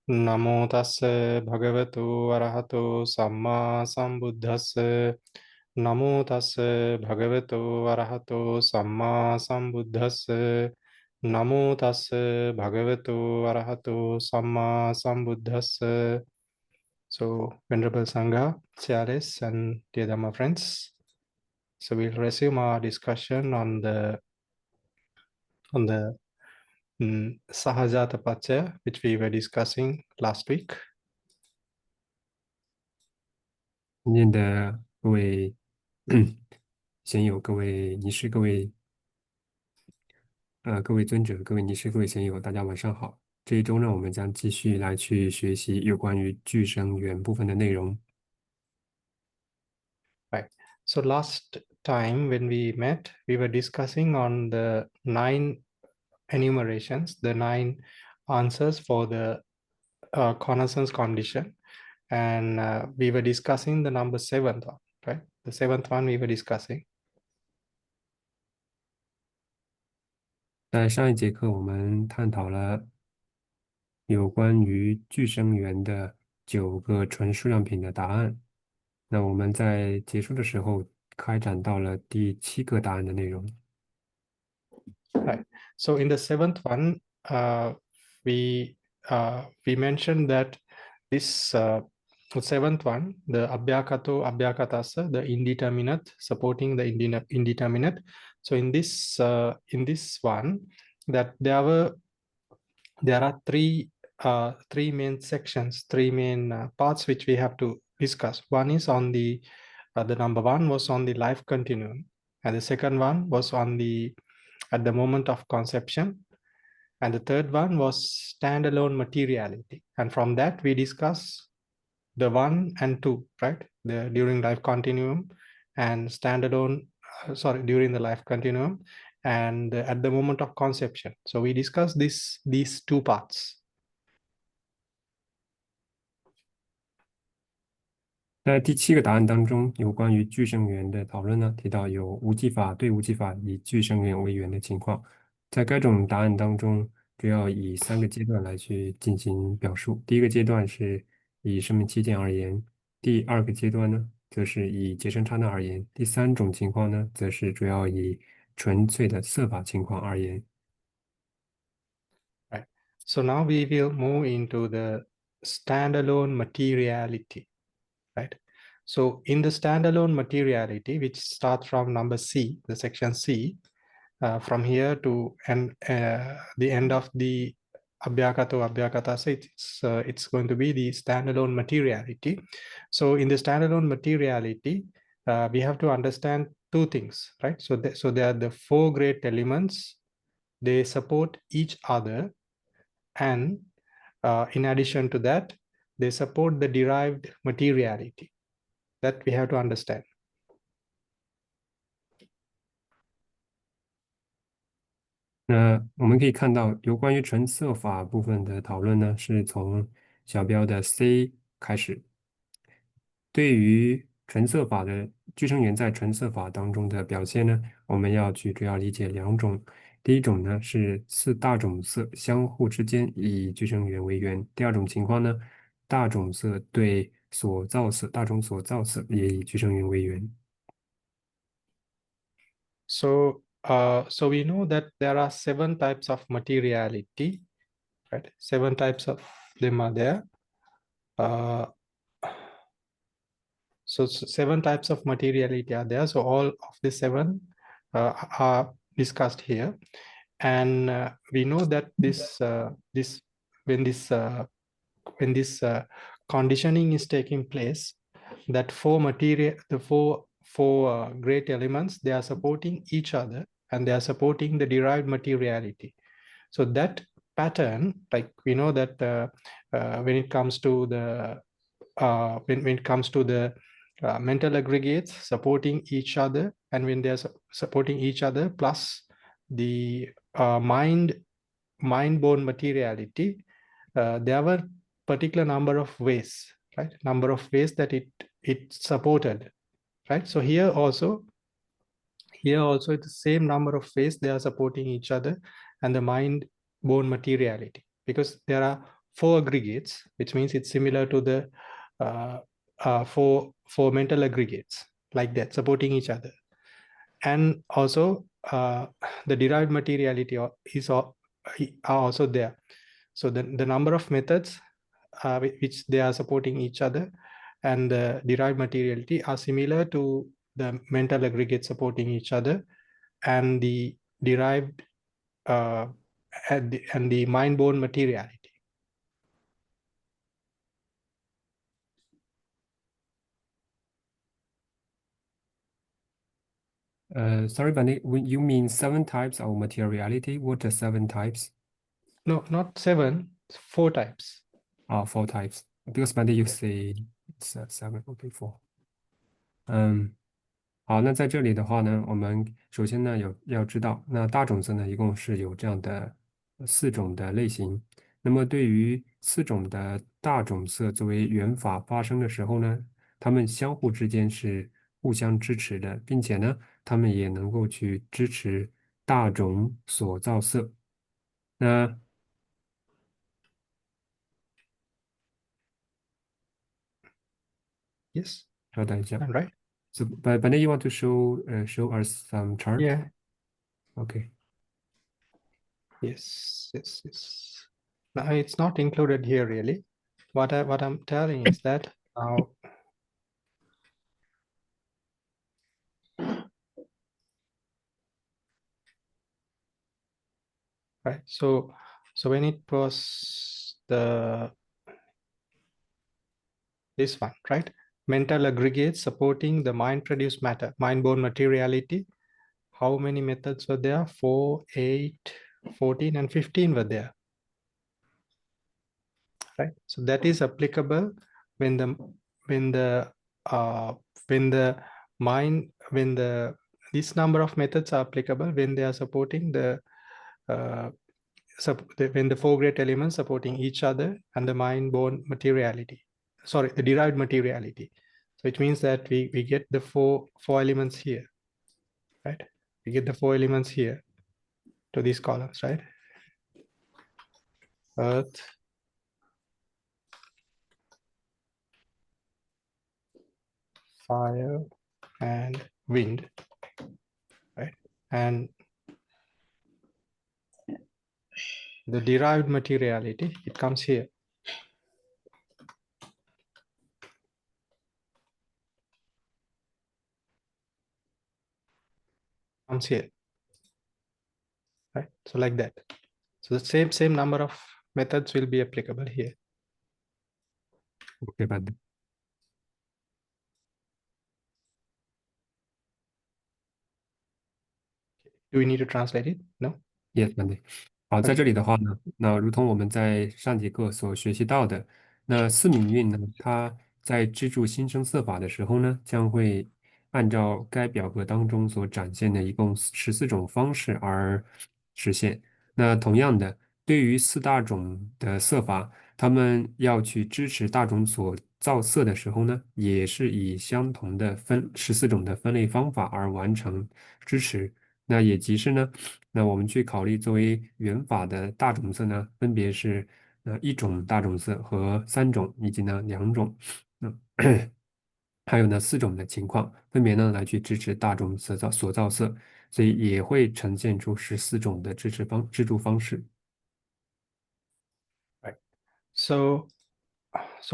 Namo tassa bhagavato arahato samma sambuddhassa. Namo tassa bhagavato arahato samma sambuddhassa. Namo tassa bhagavato arahato samma sambuddhassa. So, Venerable Sangha, Charis, and dear Dhamma friends, so we'll resume our discussion on the Sahajāta Paccaya, which we were discussing last week. 今天的各位贤友、各位尼师、各位尊者、各位尼师、各位贤友，大家晚上好。这一周呢，我们将继续来去学习有关于具声源部分的内容。Right. So last time when we met, we were discussing on the 9 enumerations, the 9 answers for the connaissance condition, and we were discussing the number 7th one, right? The 7th one we were discussing. 在上一节课，我们探讨了有关于具声源的9个纯数量品的答案。那我们在结束的时候开展到了第7个答案的内容。Right. So in the 7th one, we mentioned that this 7th one, the abhyakato abhyakatasa, the indeterminate supporting the indeterminate. So in this one, that there are three main sections, 3 main parts which we have to discuss. One is on the number 1 was on the life continuum, and the second one was on at the moment of conception, and the third one was standalone materiality. And from that we discuss the 1 and 2, right? The during life continuum and standalone, during the life continuum and at the moment of conception. So we discussed these 2 parts. 在第7个答案当中，有关于具声源的讨论呢，提到有无记法对无记法以具声源为源的情况。在该种答案当中，主要以3个阶段来去进行表述。第一个阶段是以生命期间而言，第2个阶段呢，则是以结生刹那而言，第3种情况呢，则是主要以纯粹的色法情况而言。Right. So now we will move into the standalone materiality. Right. So in the standalone materiality, which starts from number C, the section C, from here to the end of the abhyakato abhyakatasa, it's going to be the standalone materiality. So in the standalone materiality, we have to understand 2 things, right? So there are the 4 great elements. They support each other, and in addition to that, they support the derived materiality. That we have to understand. 那我们可以看到，有关于纯色法部分的讨论呢，是从小标的 C 开始。对于纯色法的具声源在纯色法当中的表现呢，我们要去主要理解2种。第一种呢是4大种色相互之间以具声源为源；第2种情况呢，大种色对所造色大种所造色也以具声源为源。So we know that there are 7 types of materiality, right? 7 types of them are there. So 7 types of materiality are there. So all of the 7 are discussed here, and we know that when this conditioning is taking place, that the four great elements, they are supporting each other and they are supporting the derived materiality. So that pattern, like we know that when it comes to the when it comes to the mental aggregates supporting each other, and when they're supporting each other plus the mind-born materiality, there were particular number of ways, right? Number of ways that it supported, right? So here also it's the same number of ways they are supporting each other and the mind-born materiality, because there are four aggregates, which means it's similar to the four mental aggregates like that, supporting each other. And also the derived materiality are also there. So the number of methods which they are supporting each other and the derived materiality are similar to the mental aggregates supporting each other, and the derived and the mind-born materiality. Sorry, Bande, when you mean 7 types of materiality? What are 7 types? No, not 7, 4 types. 4 types. Because Bande, you say it's 7, okay, 4.好，那在这里的话呢，我们首先呢要知道，那大种子呢一共是有这样的4种的类型。那么对于4种的大种色作为原法发生的时候呢，它们相互之间是互相支持的，并且呢，它们也能够去支持大种所造色。那 Yes, 稍等一下。I'm right. So, but then you want to show us some chart? Yeah. Okay. Yes. Now it's not included here really. What I'm telling is that now right. So when it was this one, right? Mental aggregates supporting the mind-produced matter, mind-born materiality. How many methods were there? 4, 8, 14, and 15 were there. Right. So that is applicable when the mind when the this number of methods are applicable when they are supporting the when the 4 great elements supporting each other and the mind-born materiality. Sorry, the derived materiality. So it means that we get the four elements here, right? We get the 4 elements here to these columns, right? Earth, fire, and wind, right? And the derived materiality, it comes here. Comes here, right? So like that. So the same number of methods will be applicable here. Okay, but Do we need to translate it? No. Yes, Monday。好，在 Okay. 这里的话呢，那如同我们在上节课所学习到的，那四冥运呢，它在支柱新生色法的时候呢，将会按照该表格当中所展现的一共14种方式而实现。那同样的，对于4大种的色法，他们要去支持大种所造色的时候呢，也是以相同的14种的分类方法而完成支持。那也即是呢。那我们去考虑作为原法的大种色呢，分别是1种大种色和3种，以及呢2种，还有呢4种的情况，分别呢来去支持大种所造色，所以也会呈现出14种的支柱方式。Right. So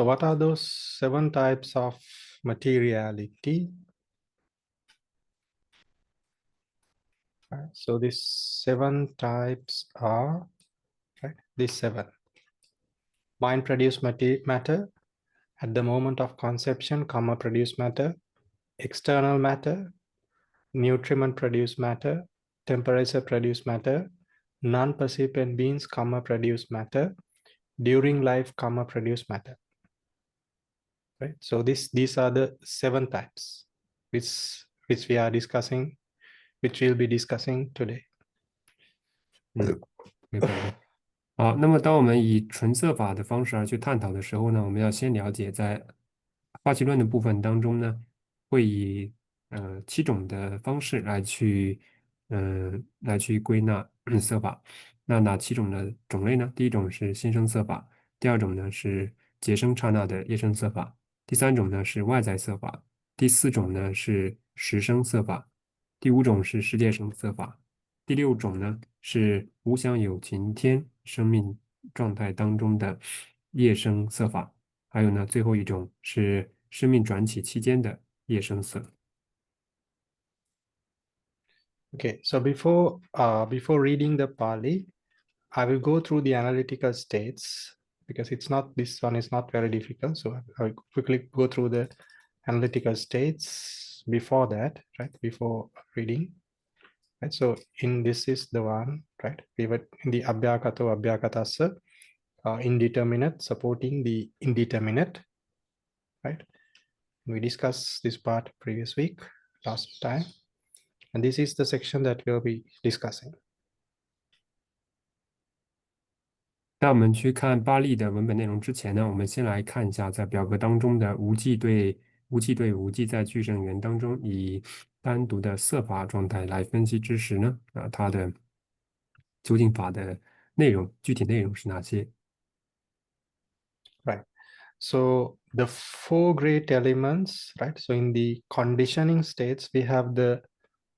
what are those 7 types of materiality? Right. So these 7 types are, right, these 7. Mind-produced matter, at the moment of conception, produced matter, external matter, nutriment-produced matter, temperature-produced matter, non-percipient beings, produced matter, during life, produced matter. Right. So these are the 7 types which we are discussing, which we'll be discussing today. 明白的。好，那么当我们以纯色法的方式而去探讨的时候呢，我们要先了解在发起论的部分当中呢，会以7种的方式来去归纳色法。那哪7种的种类呢？第一种是新生色法，第二种呢是结生刹那的业生色法，第三种呢是外在色法，第四种呢是实生色法，第五种是世界生色法，第六种呢是无想有情天生命状态当中的业生色法，还有呢最后一种是生命转起期间的业生色。Okay, so before reading the Pali, I will go through the analytical states because this one is not very difficult. So I will quickly go through the analytical states before that, right? Before reading, right? So this is the one, right? We were in the Abhyakato Abhyakatasa, indeterminate supporting the indeterminate, right? We discussed this part previous week, last time. And this is the section that we'll be discussing. 在我们去看巴利的文本内容之前呢，我们先来看一下在表格当中的无记对无记在句圣元当中以单独的色法状态来分析之时呢，它的究竟法的内容，具体内容是哪些？ Right. So the four great elements, right? So in the conditioning states, we have the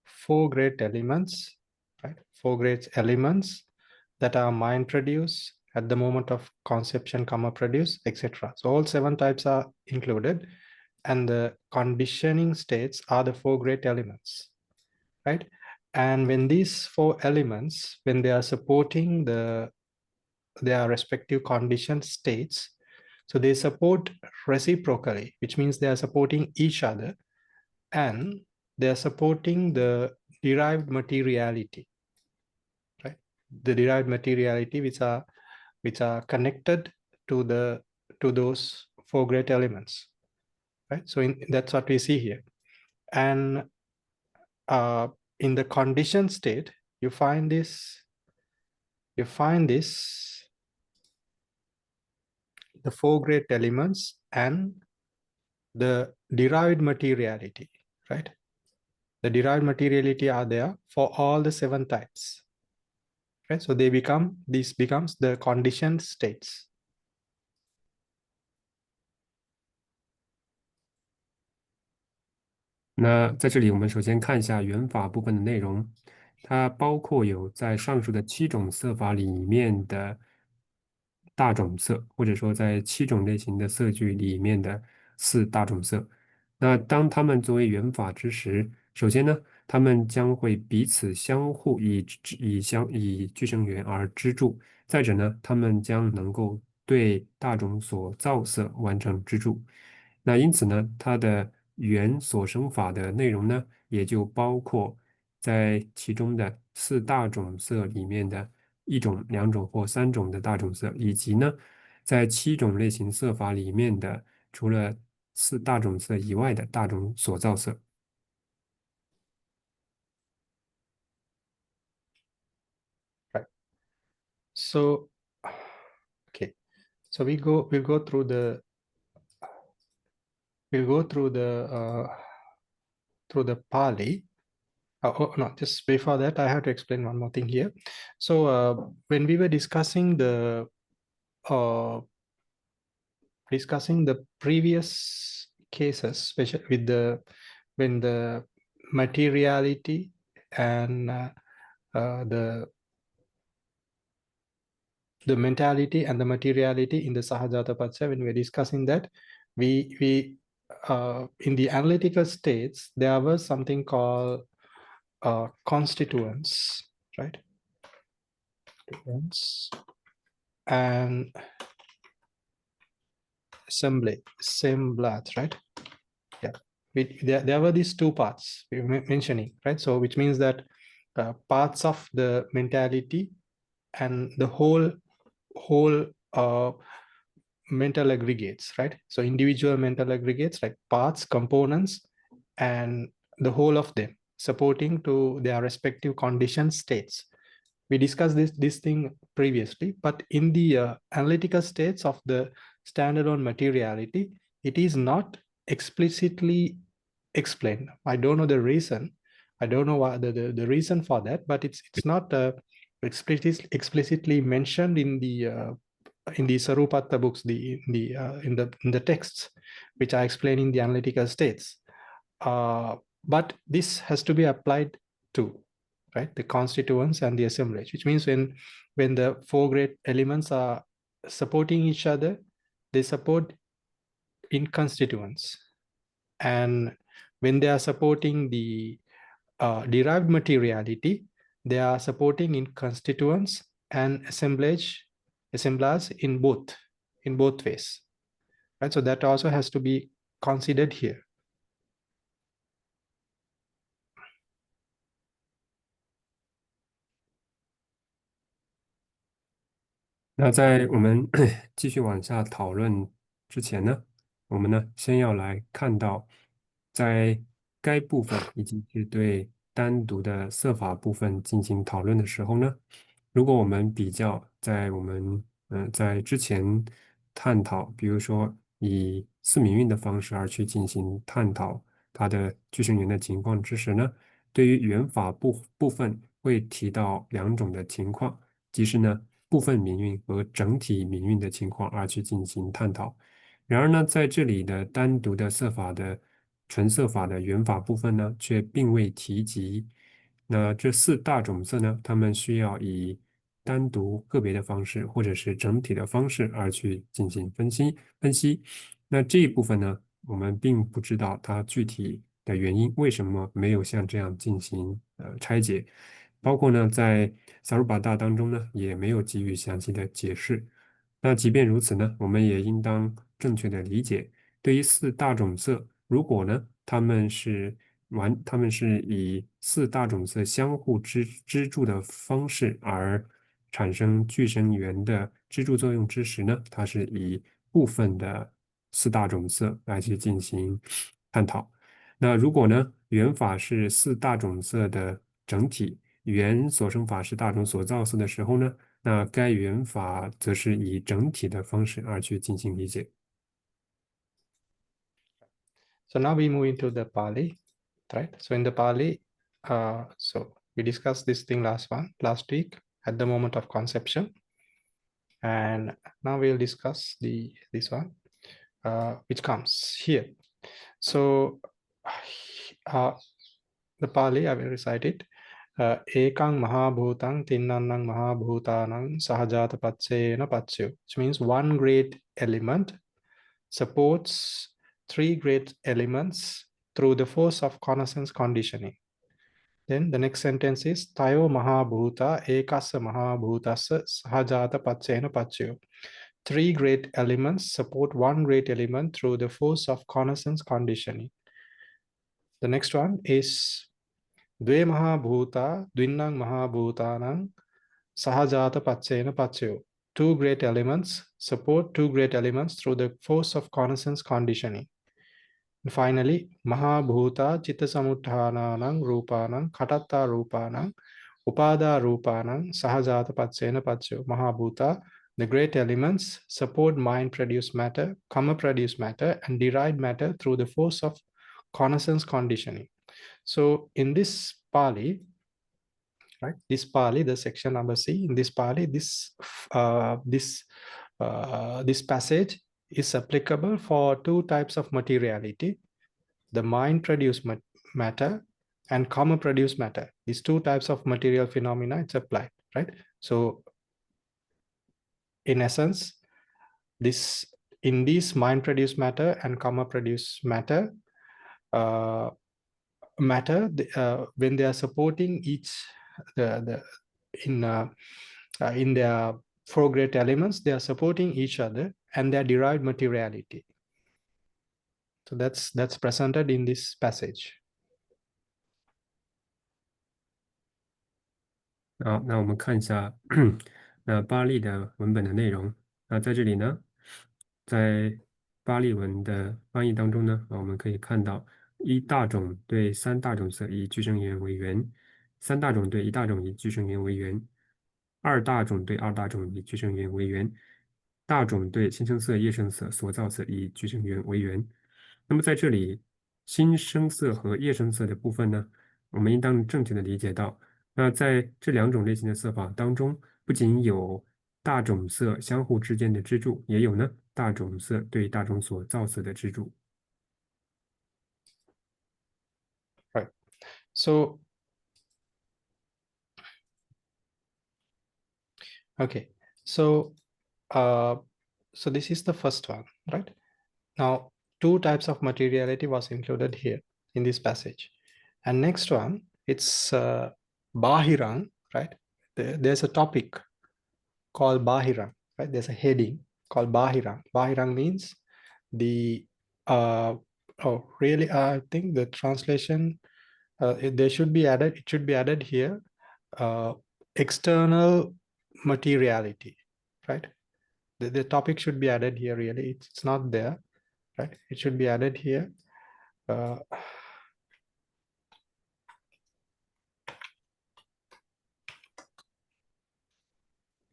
four great elements, right? Four great elements that are mind produced at the moment of conception, comma produce, etc. So all 7 types are included, and the conditioning states are the four great elements, right? And when these 4 elements, when they are supporting their respective condition states, so they support reciprocally, which means they are supporting each other, and they are supporting the derived materiality, right? The derived materiality which are connected to those 4 great elements, right? So that's what we see here. And in the conditioned state, you find this, the 4 great elements and the derived materiality, right? The derived materiality are there for all the 7 types, right? So this becomes the conditioned states. 那在这里，我们首先看一下原法部分的内容，它包括有在上述的7种色法里面的大种色，或者说在7种类型的色句里面的4大种色。那当它们作为原法之时，首先呢，它们将会彼此相互以俱生缘而支柱；再者呢，它们将能够对大种所造色完成支柱。那因此呢，它的原所生法的内容呢，也就包括在其中的4大种色里面的1种、2种或3种的大种色，以及呢，在7种类型色法里面的除了4大种色以外的大种所造色。Right. So, okay. So we'll go through the Pali. Oh no, just before that, I have to explain one more thing here. So when we were discussing the previous cases, especially with when the materiality and the mentality and the materiality in the Sahajāta Paccaya, when we're discussing that, we in the analytical states, there was something called constituents, right? And semblats, right? Yeah, there were these 2 parts we were mentioning, right? So which means that parts of the mentality and the whole mental aggregates, right? So individual mental aggregates, like parts, components, and the whole of them supporting to their respective condition states. We discussed this thing previously, but in the analytical states of the standalone materiality, it is not explicitly explained. I don't know the reason. I don't know what the reason for that, but it's not explicitly mentioned in the in the Sarupatta books, in the texts which are explaining the analytical states. But this has to be applied to, right, the constituents and the assemblage, which means when the four great elements are supporting each other, they support in constituents, and when they are supporting the derived materiality, they are supporting in constituents and assemblage in both ways, right? So that also has to be considered here. 那在我们继续往下讨论之前呢，我们呢先要来看到，在该部分以及是对单独的色法部分进行讨论的时候呢，如果我们比较在我们在之前探讨，比如说以四民运的方式而去进行探讨它的具声源的情况之时呢，对于原法部分会提到两种的情况，即是呢部分民运和整体民运的情况而去进行探讨。然而呢，在这里的单独的色法的纯色法的原法部分呢，却并未提及。那这四大种色呢，它们需要以单独个别的方式，或者是整体的方式而去进行分析。那这一部分呢，我们并不知道它具体的原因，为什么没有像这样进行拆解，包括呢，在萨鲁巴大当中呢，也没有给予详细的解释。那即便如此呢，我们也应当正确的理解，对于四大种色，如果呢，它们是以四大种色相互支柱的方式而产生具声源的支柱作用之时呢，它是以部分的四大种色来去进行探讨。那如果呢，原法是四大种色的整体，原所生法是大种所造色的时候呢，那该原法则是以整体的方式而去进行理解。So now we move into the Pali, right? So in the Pali, so we discussed this thing last week at the moment of conception, and now we'll discuss this one, which comes here. So the Pali, I will recite it. Ekang mahabhutang tinnannang mahabhutanang sahajāta paccayena paccaya, which means one great element supports three great elements through the force of connaissance conditioning. Then the next sentence is Tayo mahabhuta ekassa mahabhutassa sahajāta paccayena paccaya. Three great elements support one great element through the force of connaissance conditioning. The next one is Dve mahabhuta dvinnang mahabhutanang sahajāta paccayena paccaya. Two great elements support two great elements through the force of connaissance conditioning. And finally, mahabhuta chitta samutthānānaṁ rūpānaṁ khatattā rūpānaṁ upada rūpānaṁ sahajāta paccayena paccaya. Mahabhuta, the great elements, support mind-produced matter, karma-produced matter, and derived matter through the force of connaissance conditioning. So in this Pali, right, this Pali, the section number C, in this Pali, this passage is applicable for two types of materiality: the mind-produced matter and karma-produced matter. These two types of material phenomena, it's applied, right? So in essence, in this mind-produced matter and karma-produced matter, when they are supporting each in their four great elements, they are supporting each other and their derived materiality. So that's presented in this passage. 好，那我们看一下那巴利的文本的内容。那在这里呢，在巴利文的翻译当中呢，我们可以看到一大种对三大种色以具声源为源，三大种对一大种以具声源为源，二大种对二大种以具声源为源，大种对新生色、叶声色所造色以具声源为源。那么在这里，新生色和叶声色的部分呢，我们应当正确的理解到。那在这两种类型的色法当中，不仅有大种色相互之间的支柱，也有呢大种色对大种所造色的支柱。Right. So, okay. So, so this is the first one, right? Now, two types of materiality was included here in this passage. And next one, it's Bahirang, right? There's a topic called Bahirang, right? There's a heading called Bahirang. Bahirang means the, oh, really, I think the translation, they should be added, it should be added here, external materiality, right? The topic should be added here, really. It's not there, right? It should be added here.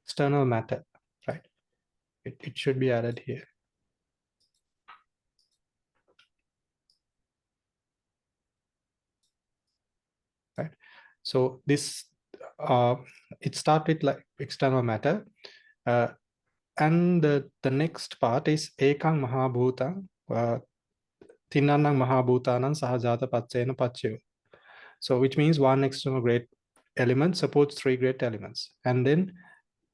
External matter, right? It should be added here. Right. So this, it starts with like external matter. And the next part is Ekang Mahabhutang, Tinanang Mahabhutanang Sahajāta Paccayana Paccaya. So which means one external great element supports three great elements. And then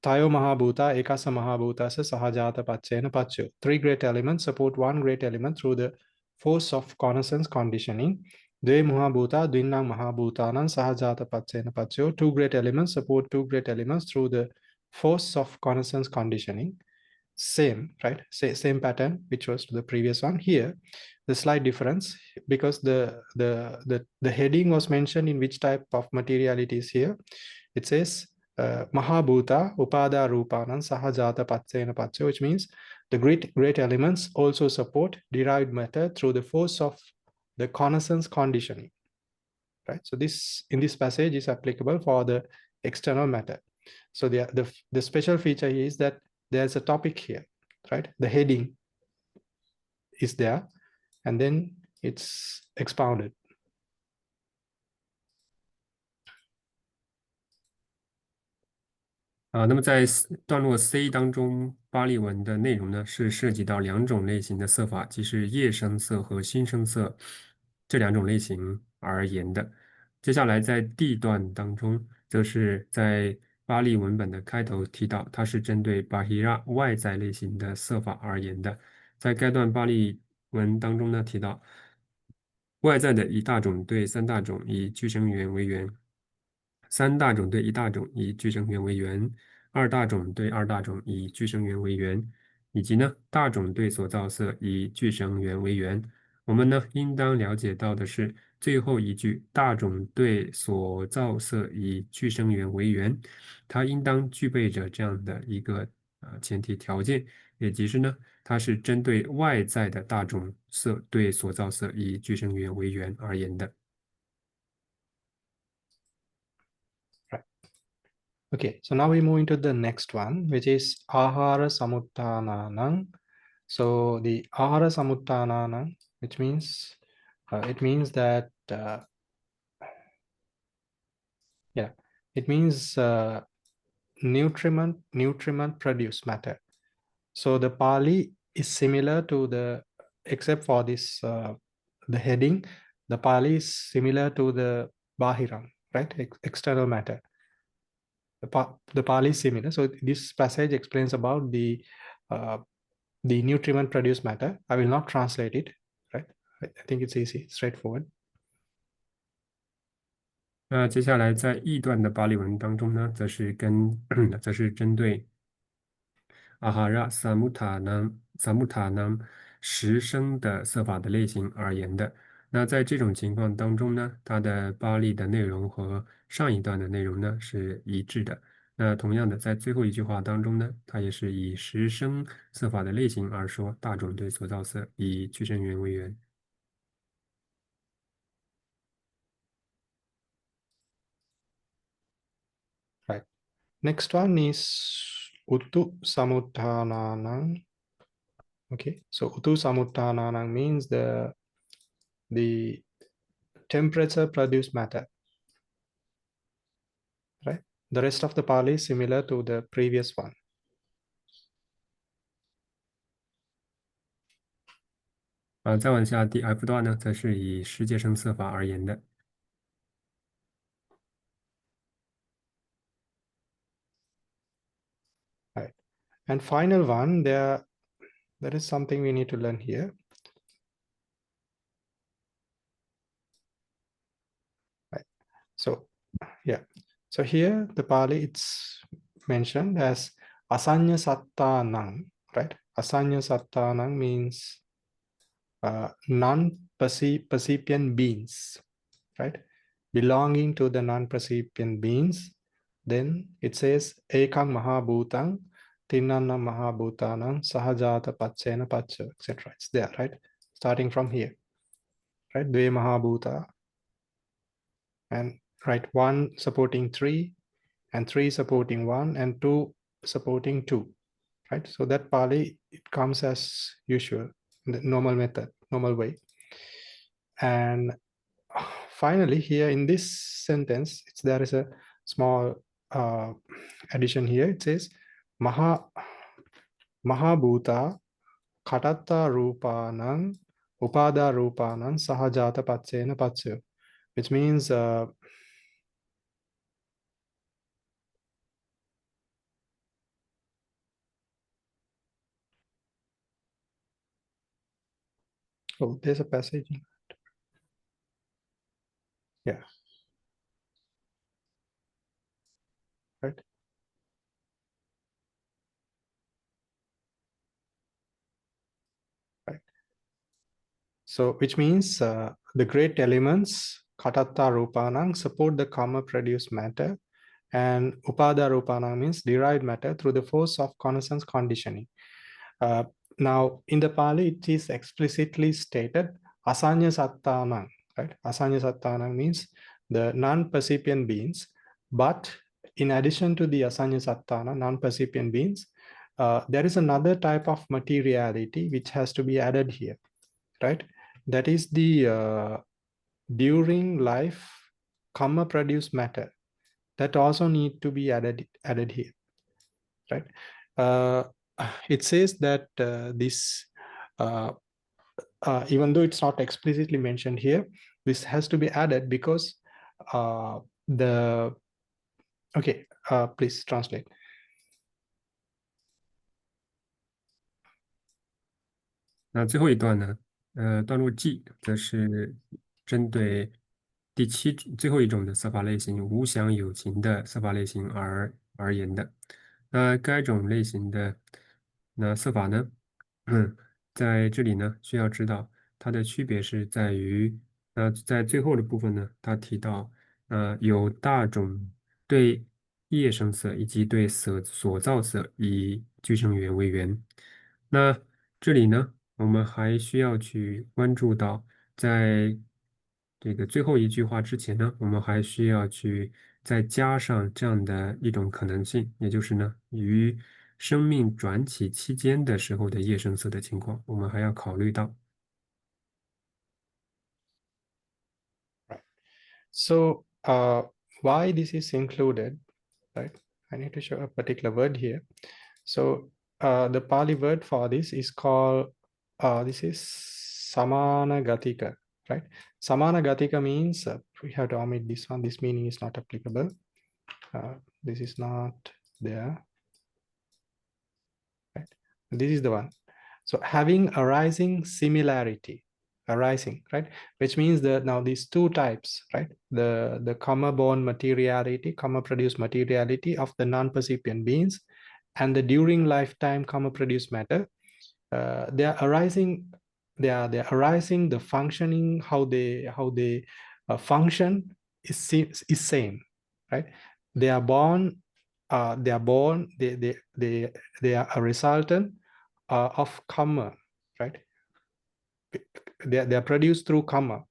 Tayo Mahabhuta, Ekasa Mahabhutasa Sahajāta Paccayana Paccaya. Three great elements support one great element through the force of connaissance conditioning. Dve Mahabhuta, Dvinnang Mahabhutanang Sahajāta Paccayana Paccaya. Two great elements support two great elements through the force of connaissance conditioning. Same, right? Same pattern, which was the previous one. Here, the slight difference, because the heading was mentioned in which type of materiality is here. It says Mahabhuta Upada Rupanam Sahajāta Paccayana Paccaya, which means the great elements also support derived matter through the force of the connaissance conditioning. Right. So this in this passage is applicable for the external matter. So the special feature is that there's a topic here, right? The heading is there, and then it's expounded. 那么在段落 C 当中，巴利文的内容呢是涉及到两种类型的色法，即是叶声色和新声色这两种类型而言的。接下来在 D 段当中，则是在巴利文本的开头提到，它是针对巴希拉外在类型的色法而言的。在该段巴利文当中呢，提到外在的一大种对三大种以俱生源为源，三大种对一大种以俱生源为源，二大种对二大种以俱生源为源，以及呢大种对所造色以俱生源为源。我们呢应当了解到的是最后一句大种对所造色以俱生源为源，它应当具备着这样的一个前提条件，也即是呢它是针对外在的大种色对所造色以俱生源为源而言的。Okay, so now we move into the next one, which is Ahara Samuttananang. So the Ahara Samuttananang, which means it means that yeah, it means nutriment produce matter. So the Pali is similar to the, except for this the heading, the Pali is similar to the Bahirang, right? External matter. The Pali is similar. So this passage explains about the nutriment produced matter. I will not translate it, right? I think it's easy, straightforward. 那接下来在 E 段的巴利文当中呢，则是针对阿哈拉萨姆塔南十声的色法的类型而言的。那在这种情况当中呢，它的巴利的内容和上一段的内容呢是一致的。那同样的，在最后一句话当中呢，它也是以十声色法的类型而说，大种对所造色以俱生源为源。Right. Next one is Utu Samuttananang. Okay, so Utu Samuttananang means the temperature produced matter. Right. The rest of the Pali is similar to the previous one. 再往下第 F 段呢，则是以世界声色法而言的。Right. And final one, there is something we need to learn here. Right. So yeah. So here the Pali it's mentioned as asanya sattanang, right? Asanya sattanang means non-percipient beings, right? Belonging to the non-percipient beings. Then it says ekang mahabhutang tinnana mahabhutanam sahajāta paccena paccaya, etc. It's there, right? Starting from here, right? Dve mahabhuta, and right, one supporting three, and three supporting one, and two supporting two, right? So that Pali, it comes as usual, the normal method, normal way. And finally, here in this sentence, there is a small addition here. It says Mahabhuta Katatta Rupanang Upada Rupanang Sahajāta Paccena Paccaya, which means oh, there's a passage. Yeah. Right. Right. So, which means the great elements, Katatta Rupanang, support the karma produced matter, and Upada Rupanang means derived matter through the force of connaissance conditioning. Now, in the Pali, it is explicitly stated Asanya Sattanang, right? Asanya Sattanang means the non-percipient beings, but in addition to the Asanya Sattana, non-percipient beings, there is another type of materiality which has to be added here, right? That is the during life karma produced matter that also need to be added here, right? It says that this even though it's not explicitly mentioned here, this has to be added because please translate. 那最后一段呢，段落 G 则是针对最后一种的色法类型无想有情的色法类型而言的。那该种类型的色法呢，在这里呢需要知道它的区别是在于，在最后的部分呢，它提到有大种对业声色以及对所造色以俱生缘为缘。那这里呢，我们还需要去关注到，在这个最后一句话之前呢，我们还需要去再加上这样的一种可能性，也就是呢，于生命转起期间的时候的夜声色的情况，我们还要考虑到。Right. So why this is included, right? I need to show a particular word here. So the Pali word for this is called, this is Samana-gatika, right? Samana-gatika means, we have to omit this one, this meaning is not applicable. This is not there, right? This is the one. So having arising similarity, arising, right? Which means that now these two types, right? The karma-born materiality, karma-produced materiality of the non-percipient beings, and the during lifetime karma-produced matter, they are arising. They are arising. The functioning, how they function is same, right? They are born. They are born. They are a resultant of karma, right? They are produced through karma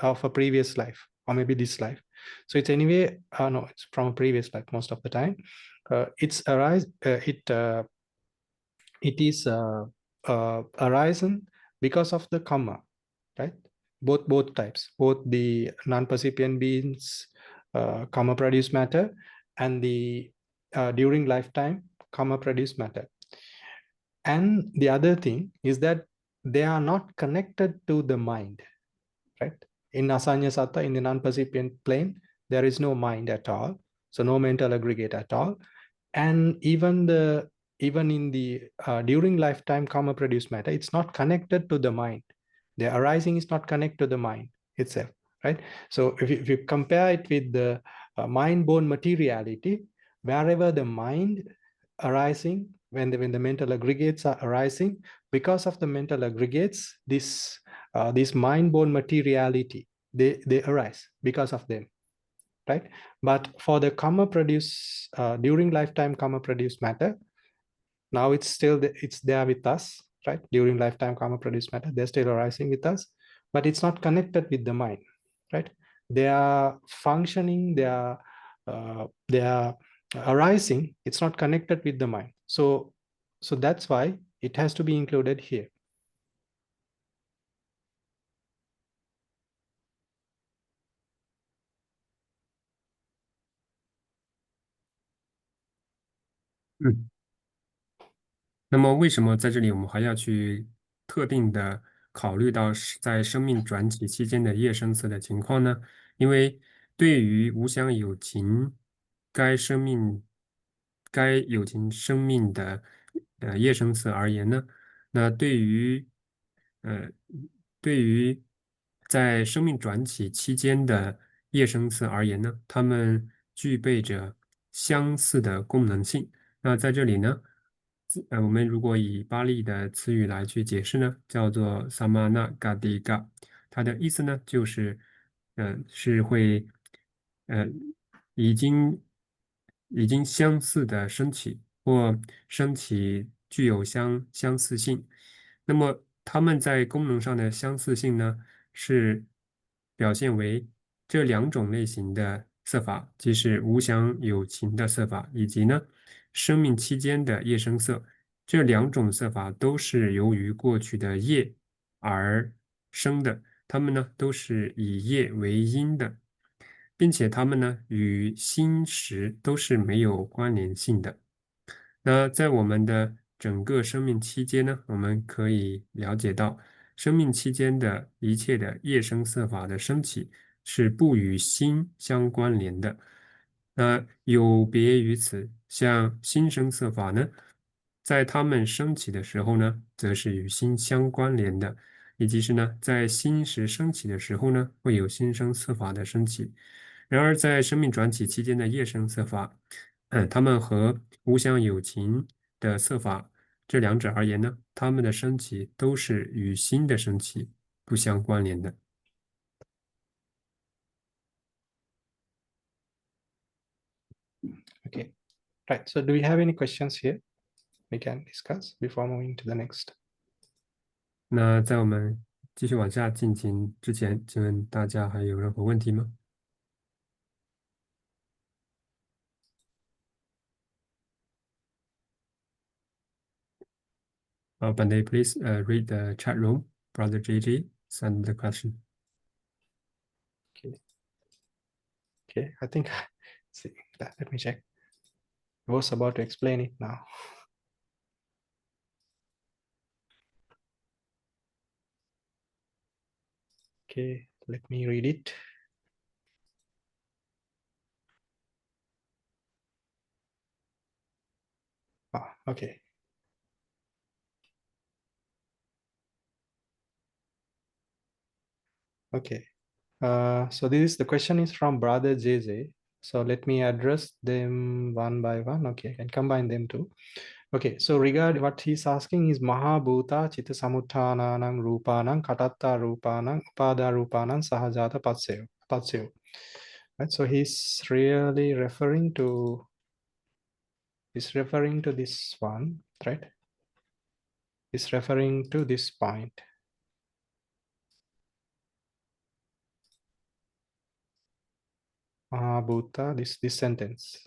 of a previous life, or maybe this life. So it's anyway, no, it's from a previous life most of the time. It is arisen because of the karma, right? Both types, both the non-percipient beings, karma produced matter, and the during lifetime karma produced matter. And the other thing is that they are not connected to the mind, right? In Asanya Satta, in the non-percipient plane, there is no mind at all. So no mental aggregate at all. And even in the during lifetime karma produced matter, it's not connected to the mind. The arising is not connected to the mind itself, right? So if you compare it with the mind-born materiality, wherever the mind arising, when the mental aggregates are arising, because of the mental aggregates, this mind-born materiality, they arise because of them, right? But for the karma produce during lifetime karma produced matter, now it's there with us, right? During lifetime karma produced matter, they're still arising with us, but it's not connected with the mind, right? They are functioning, they are arising, it's not connected with the mind. So that's why it has to be included here.那么为什么在这里我们还要去特定的考虑到在生命转起期间的业生次的情况呢？因为对于无相有情该有情生命的业生次而言呢，那呃对于在生命转起期间的业生次而言呢，它们具备着相似的功能性。那在这里呢，我们如果以巴利的词语来去解释呢，叫做 samana-gadika，它的意思呢就是，是会，呃，已经相似的升起或升起具有相似性。那么它们在功能上的相似性呢，是表现为这两种类型的色法，即是无相有情的色法，以及呢生命期间的业生色。这两种色法都是由于过去的业而生的，它们呢都是以业为因的，并且它们呢与心识都是没有关联性的。那在我们的整个生命期间呢，我们可以了解到，生命期间的一切的业生色法的升起是不与心相关联的。那有别于此，像心生色法呢，在它们升起的时候呢，则是与心相关联的，以及是呢，在心识升起的时候呢，会有心生色法的升起。然而，在生命转起期间的业生色法，它们和无相有情的色法这两者而言呢，它们的升起都是与心的升起不相关联的。Okay, right. So do we have any questions here we can discuss before moving to the next? 那在我们继续往下进行之前，请问大家还有任何问题吗？Bande, please read the chat room. Brother JJ send the question. Okay, I think, see that, let me check. I was about to explain it now. Okay, let me read it. Okay. Okay. So the question is from Brother JJ. So let me address them one by one. Okay, I can combine them too. Okay, so regard what he's asking is Mahabhuta Chitta Samuttananang Rupanang Katatta Rupanang Upada Rupanang Sahajāta Patsayo. Right, so he's really referring to this one, right? He's referring to this point. Mahabhuta, this sentence.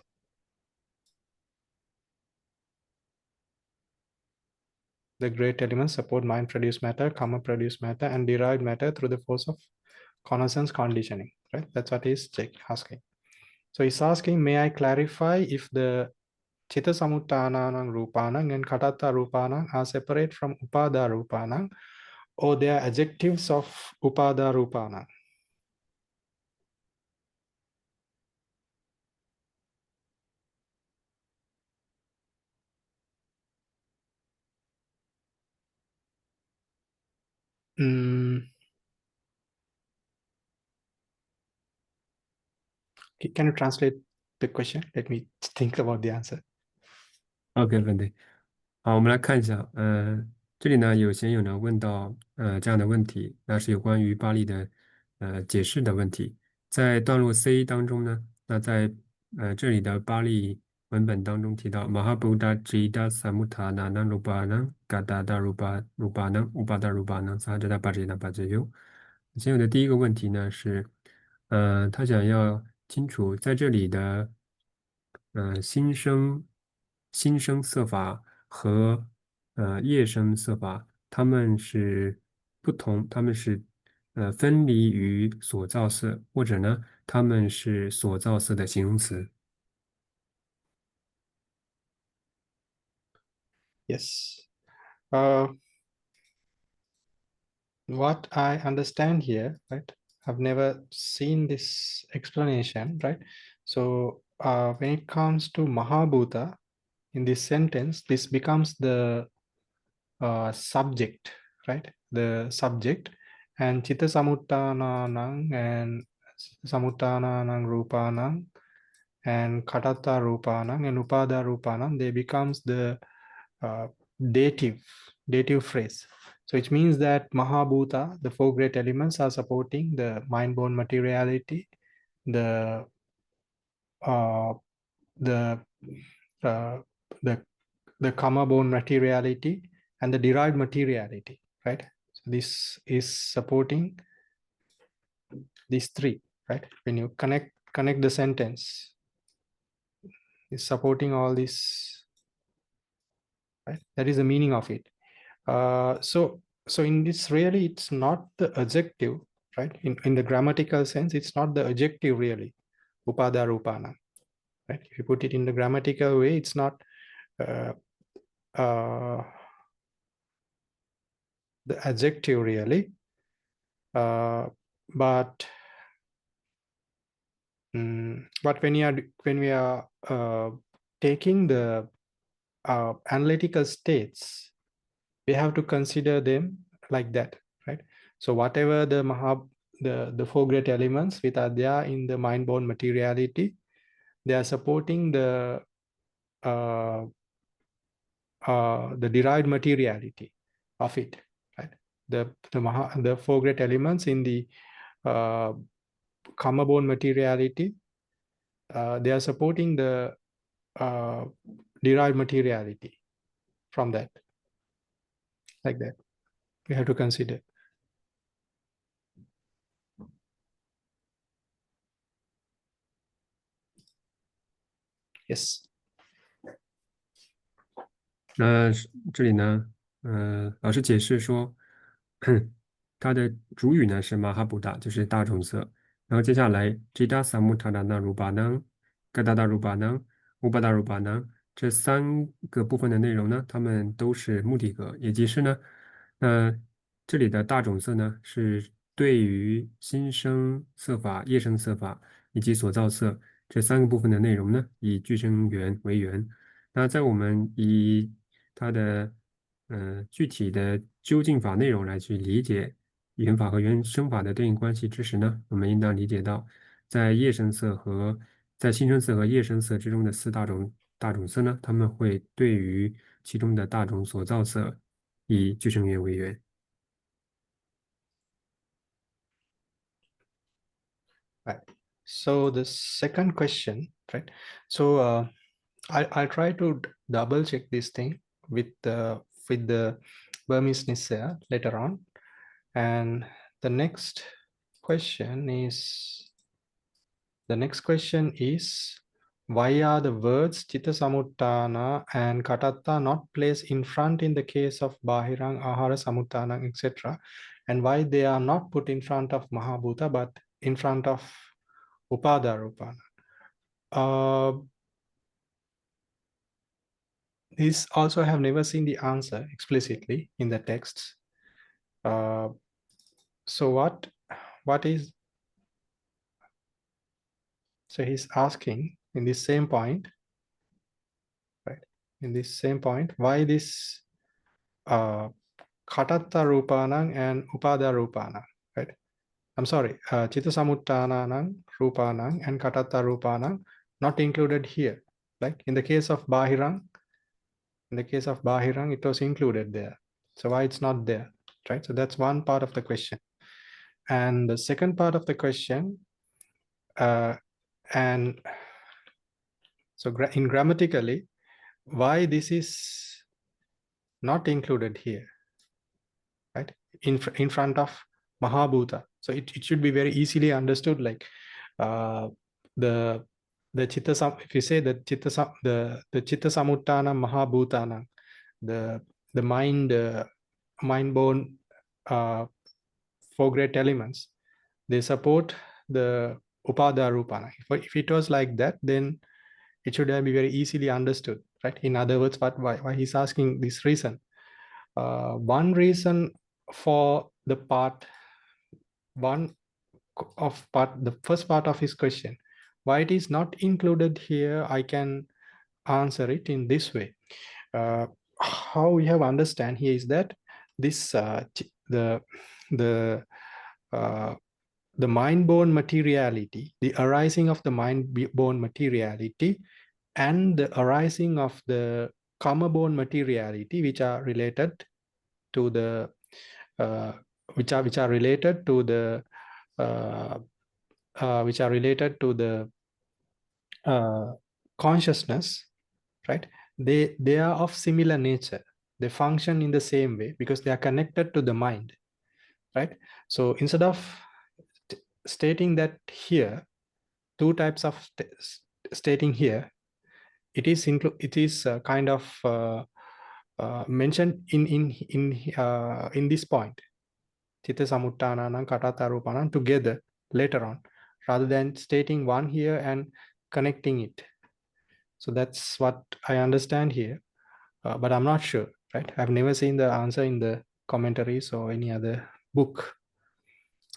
The great elements support mind-produced matter, karma-produced matter, and derived matter through the force of connaissance conditioning, right? That's what he's asking. So he's asking, may I clarify if the Chitta Samuttananang Rupanang and Katatta Rupanang are separate from Upada Rupanang, or they are adjectives of upada rupana. Can you translate the question? Let me think about the answer. OK，问题。好，我们来看一下，这里呢有些友呢问到这样的问题，那是有关于巴利的解释的问题。在段落 C 当中呢，那在这里的巴利文本当中提到 Mahabuddha Jida Samutthana Rupana Gadada Rupana Upada Rupana Sahajāta Paccaya Paccaya。现有的第一个问题呢是，他想要清楚在这里的新生色法和业生色法，它们是不同，它们是分离于所造色，或者呢，它们是所造色的形容词。Yes. What I understand here, right? I've never seen this explanation, right? So when it comes to Mahabhuta, in this sentence, this becomes the subject, right? The subject, and Chitta Samuttananang and Samuttananang Rupanang and Katatta Rupanang and Upada Rupanang, they becomes the dative phrase. So it means that Mahabhuta, the four great elements, are supporting the mind-born materiality, the karma-born materiality, and the derived materiality, right? So this is supporting these three, right? When you connect the sentence, is supporting all this, right? That is the meaning of it. So in this, really, it's not the adjective, right? In the grammatical sense, it's not the adjective really, upada rupana, right? If you put it in the grammatical way, it's not the adjective really, but when we are taking the analytical states, we have to consider them like that, right? So whatever the four great elements which are there in the mind-born materiality, they are supporting the derived materiality of it, right? The four great elements in the karma-born materiality, they are supporting the derived materiality from that, like that. We have to consider. Yes. 那这里呢，老师解释说，它的主语呢是马哈布达，就是大种色。然后接下来 Jida Samutthana Rupanang、Gadada Rupanang、Upada Rupanang 这三个部分的内容呢，它们都是目的格，也即是呢，这里的大种色呢是对于新生色法、业生色法以及所造色这三个部分的内容呢，以具生源为源。那在我们以它的具体的究竟法内容来去理解原法和原生法的对应关系之时呢，我们应当理解到，在业生色和在新生色和业生色之中的四大种色呢，它们会对于其中的大种所造色以具生源为源。Right. So the second question, right? So I'll try to double check this thing with the Burmese Nissa later on. And the next question is why are the words Chitta Samuttana and Katatta not placed in front in the case of Bahirang, Ahara Samuttana, etc. And why they are not put in front of Mahabhuta but in front of Upada Rupana? This also I have never seen the answer explicitly in the texts. So what is, so he's asking in this same point, right? In this same point, why this Khatatta Rupanang and Upada Rupanang, right? I'm sorry, Chitta Samuttananang Rupanang and Khatatta Rupanang not included here. Like in the case of Bahirang, it was included there. So why it's not there, right? So that's one part of the question. And the second part of the question, and so in grammatically, why this is not included here, right? In front of Mahabhuta. So it should be very easily understood, like the Chitta if you say that the Chitta Samuttana Mahabhutana, the mind born four great elements, they support the Upada Rupana. If it was like that, then it should be very easily understood, right? In other words, why he's asking this reason. One reason for the the first part of his question, why it is not included here, I can answer it in this way. How we have understand here is that this the mind-born materiality, the arising of the mind-born materiality, and the arising of the karma-born materiality, which are related to the which are related to the consciousness, right? They are of similar nature. They function in the same way because they are connected to the mind, right? So instead of stating that here, two types of stating here, it is kind of mentioned in this point, Chitta Samuttananam, Khatatta Rupanam together later on, rather than stating one here and connecting it. So that's what I understand here, but I'm not sure, right? I've never seen the answer in the commentaries or any other book.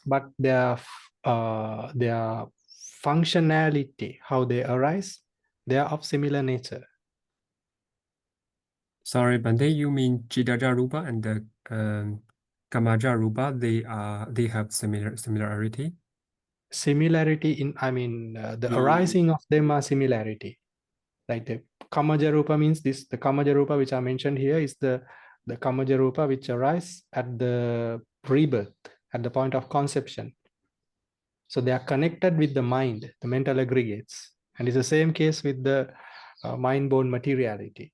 But their functionality, how they arise, they are of similar nature. Sorry, Bante, you mean Chidaja Rupa and the Kamaja Rupa, they have similarity? Similarity in, I mean, the arising of them are similarity. Like the Kamaja Rupa means this, the Kamaja Rupa which I mentioned here is the Kamaja Rupa which arise at the rebirth, at the point of conception. So they are connected with the mind, the mental aggregates. And it's the same case with the mind-born materiality.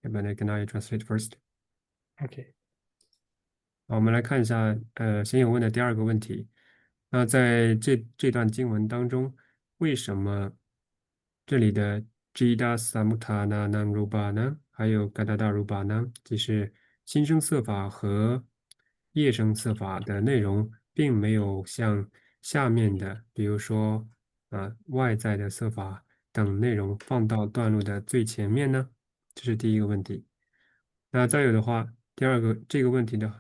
Bante, can I translate first? Okay. 好，我们来看一下，先友问的第二个问题。那在这段经文当中，为什么这里的 Jida Samutana Namrupa 呢，还有 Gadada Rupa 呢，即是新生色法和业生色法的内容，并没有像下面的，比如说外在的色法等内容放到段落的最前面呢？这是第一个问题。那再有的话，这个问题的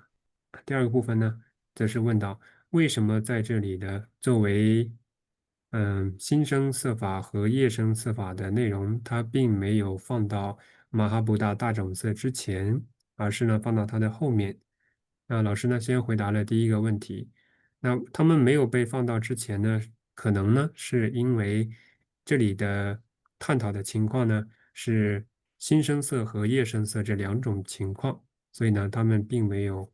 第二个部分呢，则是问到为什么在这里的作为新生色法和业生色法的内容，它并没有放到马哈布达大种色之前，而是呢放到它的后面。那老师呢先回答了第一个问题，那他们没有被放到之前呢，可能呢是因为这里的探讨的情况呢是新生色和业生色这两种情况，所以呢他们并没有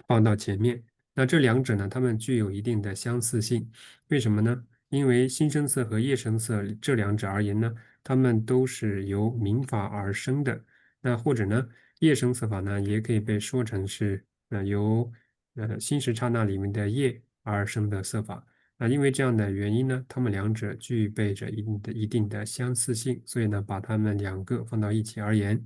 放到前面。那这两者呢，它们具有一定的相似性，为什么呢？因为新生色和业生色这两者而言呢，它们都是由民法而生的。那或者呢，业生色法呢，也可以被说成是由心识刹那里面的业而生的色法。因为这样的原因呢，它们两者具备着一定的相似性，所以呢，把它们两个放到一起而言。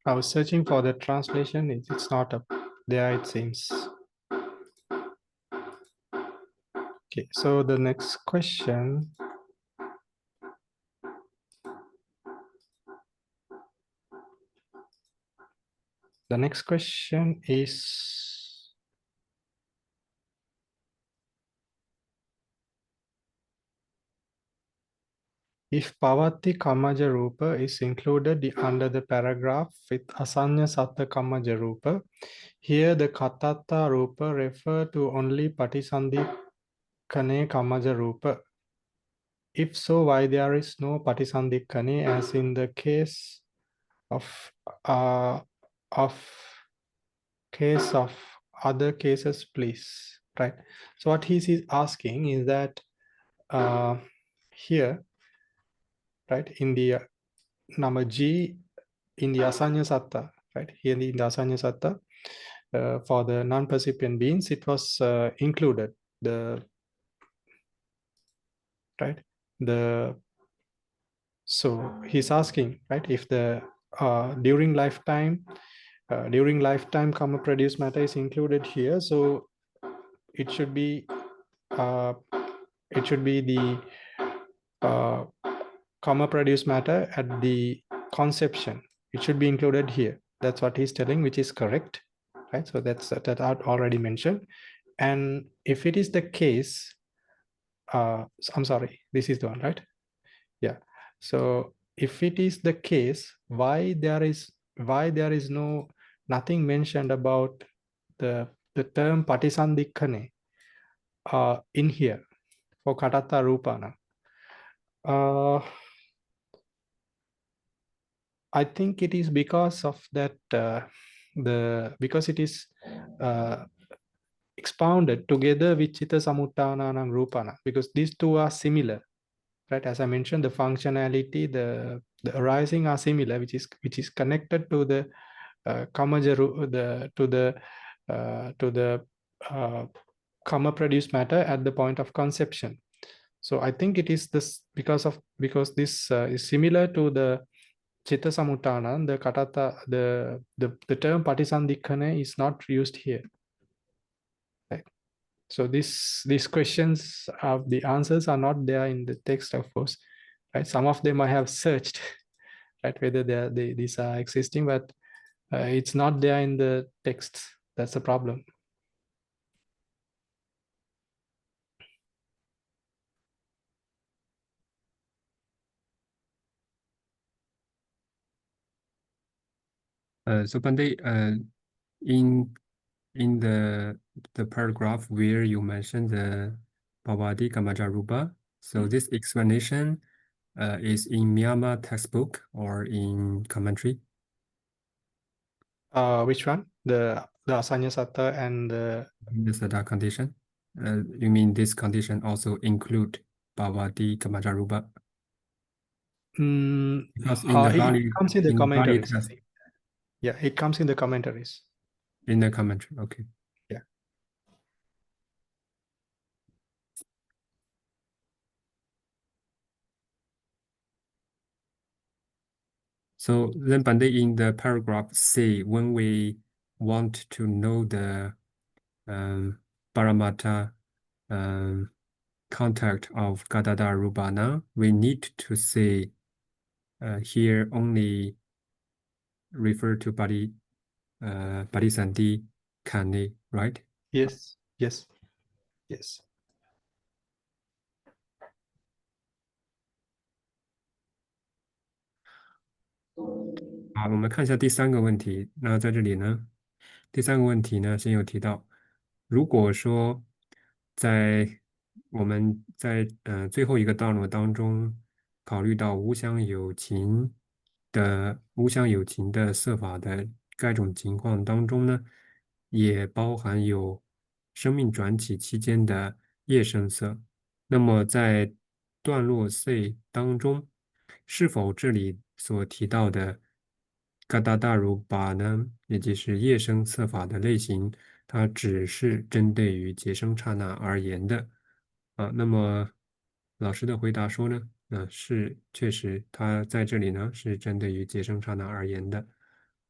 I was searching for the translation. It's not up there, it seems. Okay, so the next question. The next question is, if Pavati Kamaja Rupa is included under the paragraph with Asanya Satta Kamaja Rupa, here the Katata Rupa refer to only Patisandhi Kane Kamaja Rupa. If so, why there is no Patisandhi Kane as in the case of other cases, please? Right. So what he is asking is that here, right, in the number G in the Asanya Satta, right, here in the Asanya Satta, for the non-percipient beings, it was included, the right, the so he's asking, right, if the during lifetime karma produced matter is included here, so it should be the karma produced matter at the conception. It should be included here. That's what he's telling, which is correct, right? So that I already mentioned. And if it is the case, I'm sorry, this is the one, right? Yeah. So if it is the case, why there is no nothing mentioned about the term patisandikkhane in here for katatta rupana? I think it is because of that because it is expounded together with chitta samuttananam rupana, because these two are similar, right? As I mentioned, the functionality, the arising are similar, which is connected to the kamaja, to the karma produced matter at the point of conception. So I think it is this because this is similar to the chitta samuttana, the katatta, the term patisandikkhane is not used here. Right? So these questions, the answers are not there in the text, of course. Right? Some of them I have searched, right? Whether these are existing, but it's not there in the text. That's the problem. So Pandey, in the paragraph where you mentioned the Bhavati Kamajarupa, so this explanation is in Myanmar textbook or in commentary? Which one? The Asanya Satta and the The Sada condition. You mean this condition also include Bhavati Kamajarupa? Because in the it comes in the Bali commentaries, I text, think. Yeah, it comes in the commentaries. in the commentary, okay. Yeah. So then Pandey, in the paragraph C, when we want to know the Paramatta contact of Gadada Rubana, we need to say here only refer to Parisanti Kane, right? Yes. Yes. Yes. 好，我们看一下第三个问题。那在这里呢，第三个问题呢，先有提到，如果说我们在最后一个段落当中，考虑到无相有情的色法的该种情况当中呢，也包含有生命转起期间的业声色。那么在段落 C 当中，是否这里所提到的嘎达大如巴呢，也就是业声色法的类型，它只是针对于结生刹那而言的啊？那么老师的回答说呢，是确实，它在这里呢是针对于结生刹那而言的。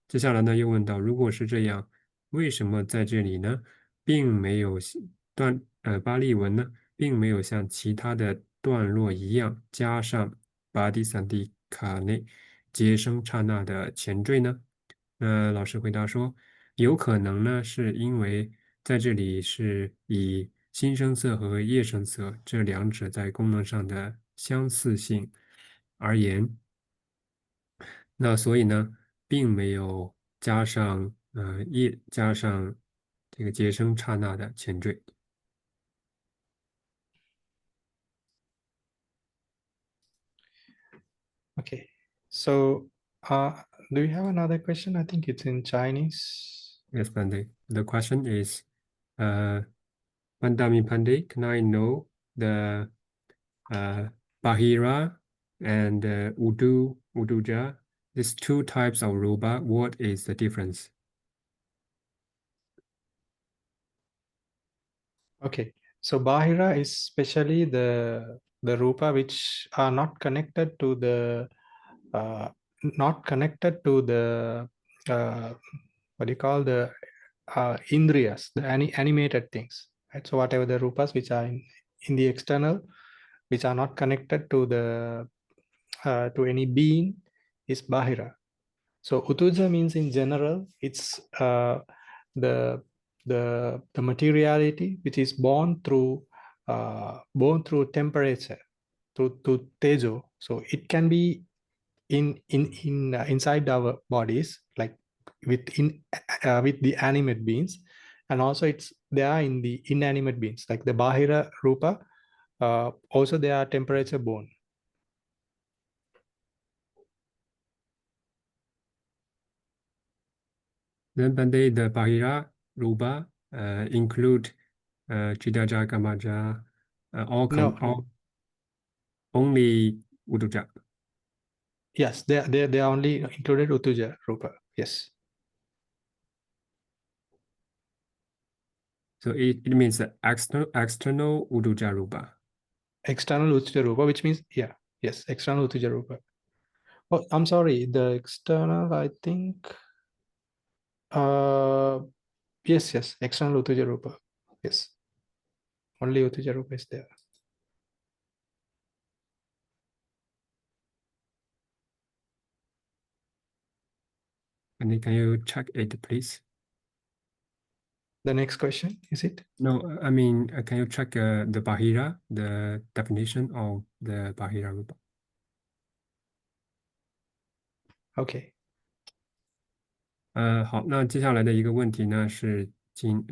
接下来呢又问到，如果是这样，为什么在这里呢，并没有巴利文呢？并没有像其他的段落一样加上巴蒂萨蒂卡内结生刹那的前缀呢？老师回答说，有可能呢，是因为在这里是以新生色和叶声色这两者在功能上的相似性而言，那所以呢，并没有加上这个结生刹那的前缀。Okay. So, do you have another question? I think it's in Chinese. Yes, Pandey. The question is, Pandami Pandey, can I know the Bahira and Uduja, these two types of rupa, what is the difference? Okay. So Bahira is especially the rupa which are not connected to the uh, what do you call the indriyas, the animated things, right? So whatever the rupas which are in the external, which are not connected to the to any being, is Bahira. So Utuja means in general, it's the the materiality which is born through temperature, through tejo. So it can be in inside our bodies, like with the animate beings, and also it's there in the inanimate beings, like the Bahira Rupa. Also, they are temperature born. Then Pandey, the Bahira rupa include Chidaja, Kamaja, No, all only Uduja. yes, they are only included Utuja Rupa. Yes. So it means the external Uduja rupa. External Utuja Rupa, which means, yeah, yes, external Utuja Rupa. Oh, I'm sorry, the external, I think, yes, external Utuja Rupa. Yes, only Utuja Rupa is there. Can you check it, please? The next question, is it? No, I mean, can you check the Bahira, the definition of the Bahira Rupa? Okay. 好，那接下来的一个问题呢是，请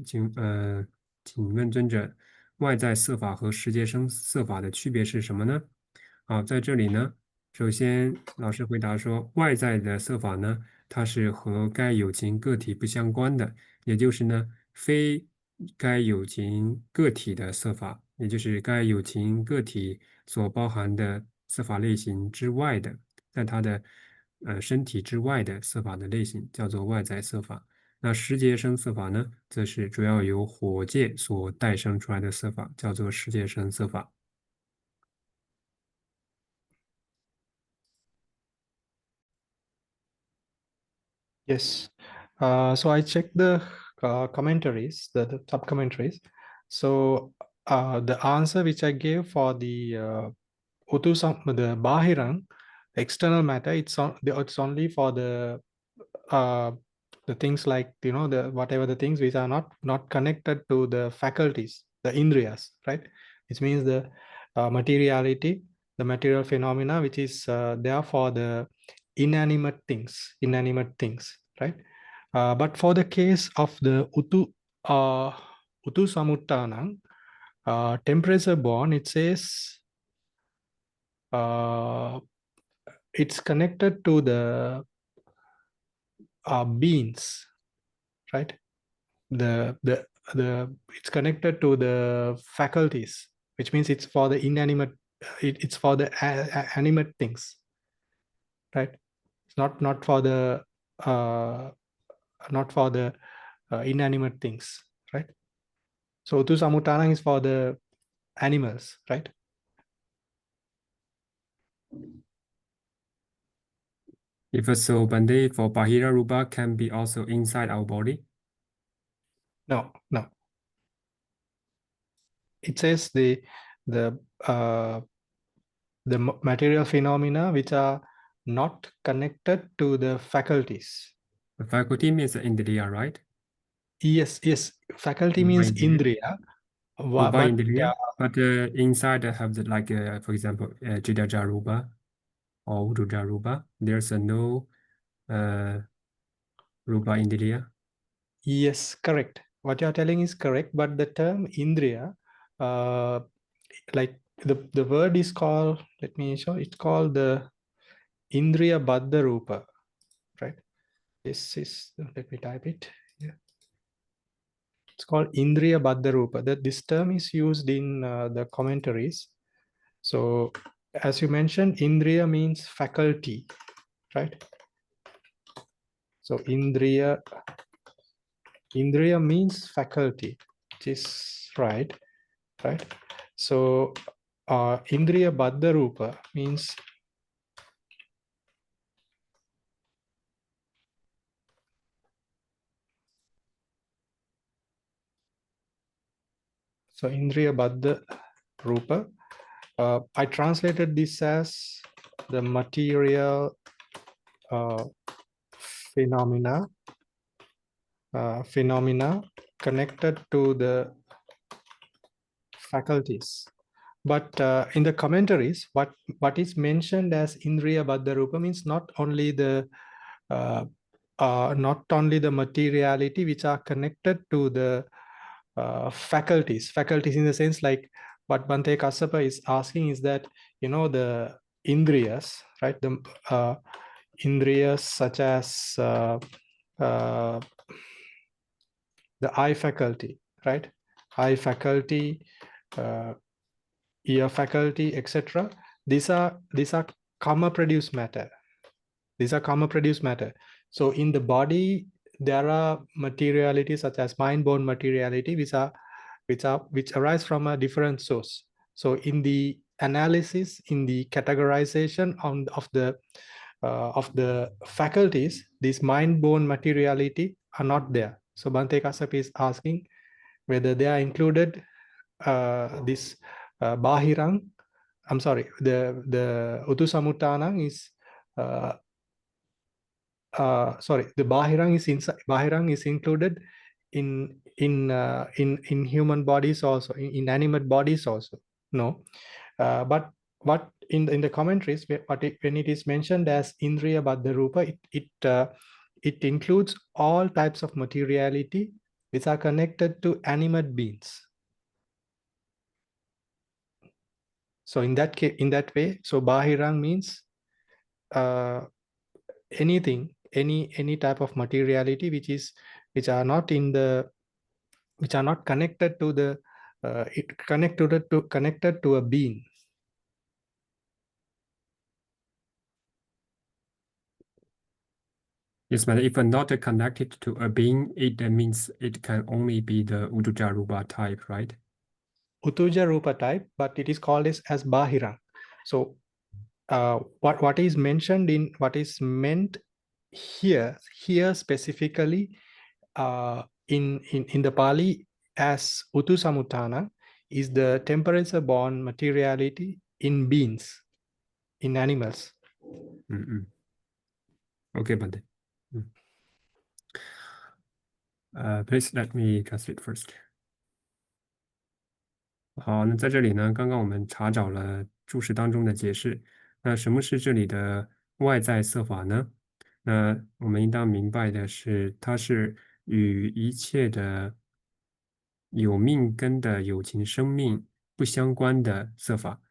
问尊者，外在色法和世界生色法的区别是什么呢？好，在这里呢，首先老师回答说，外在的色法呢，它是和该有情个体不相关的，也就是呢，非该有情个体的色法，也就是该有情个体所包含的色法类型之外的，在它的身体之外的色法的类型叫做外在色法。那十界生色法呢，则是主要由火界所诞生出来的色法，叫做十界生色法。Yes. So I checked the commentaries, the sub-commentaries. So the answer which I gave for the the Bahirang, external matter, it's only for the things like, you know, the whatever the things which are not connected to the faculties, the indriyas, right? Which means the materiality, the material phenomena, which is there for the inanimate things, right? But for the case of the Utu Samuttanang, temperature born, it says it's connected to the beings, right? The it's connected to the faculties, which means it's for the inanimate, it's for the animate things, right? It's not for the inanimate things, right? So Utu Samuttanang is for the animals, right? If so, Bande, for Bahira Rupa can be also inside our body. No. It says the material phenomena which are not connected to the faculties. The faculty means Indriya, right? Yes. Faculty Rupa means Indriya. Indriya. Rupa But Indriya. But inside have the, like, for example, Jidaja Rupa or Uduja Rupa. There's no Rupa Indriya. yes, correct. What you're telling is correct, but the term Indriya, like the word is called, let me show, it's called the Indriya Baddha Rupa, right? This is, let me type it here. It's called Indriya Baddha Rupa. This term is used in the commentaries. So as you mentioned, Indriya means faculty, right? So Indriya means faculty, which is right? So Indriya Baddha Rupa means so Indriya Baddha Rupa. I translated this as the material phenomena connected to the faculties. But in the commentaries, what is mentioned as Indriya Baddha Rupa means not only the materiality which are connected to the faculties in the sense, like what Bhante Kassapa is asking is that, you know, the indriyas, right? The indriyas such as the eye faculty, right? Eye faculty, ear faculty, etc. These are karma produced matter. So in the body, there are materiality such as mind-born materiality, which arise from a different source. So in the analysis, in the categorization of the faculties, these mind-born materiality are not there. So Bhante Kassapa is asking whether they are included this Bahirang. I'm sorry, the Utu Samuttanang is sorry, the Bahirang is inside. Bahirang is included in human bodies also, in inanimate bodies also. No, but what in the commentaries, when it is mentioned as Indriya Baddha Rupa, it includes all types of materiality which are connected to animate beings. So in that case, in that way, so Bahirang means anything, any type of materiality which are not connected to the connected to a being. Yes, but if not connected to a being, it means it can only be the Utuja Rupa type, right? Utuja Rupa type, but it is called as Bahirang. So what is mentioned in what is meant here specifically in the Pali as Utusamutana is the temperature born materiality in beings, in animals. Okay, but please let me translate first. 好，那在这里呢，刚刚我们查找了注释当中的解释。那什么是这里的外在色法呢？那我们应当明白的是，它是与一切的有命根的有情生命不相关的色法。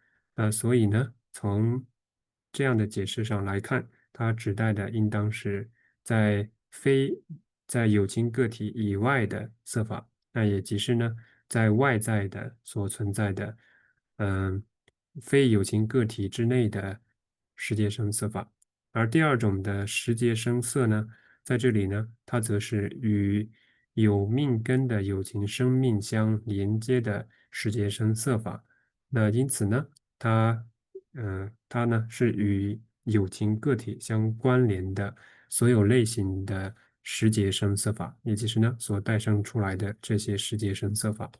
所以呢，从这样的解释上来看，它指代的应当是在有情个体以外的色法。那也即是呢，在外在的所存在的，非有情个体之内的识界声色法。而第二种的识界声色呢，在这里呢，它则是与有命根的有情生命相连接的识界声色法。那因此呢，它呢是与有情个体相关联的所有类型的识界声色法，也就是呢所诞生出来的这些识界声色法。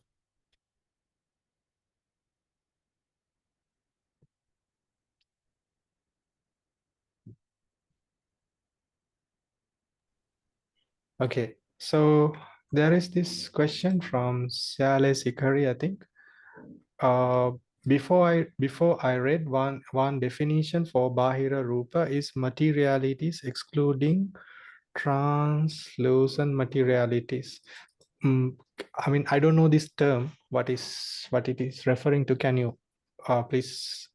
Okay, so there is this question from Siale Sikari, I think. Before I read one definition for Bahira Rupa is materialities excluding translucent materialities. I mean, I don't know this term, what it is referring to. Can you please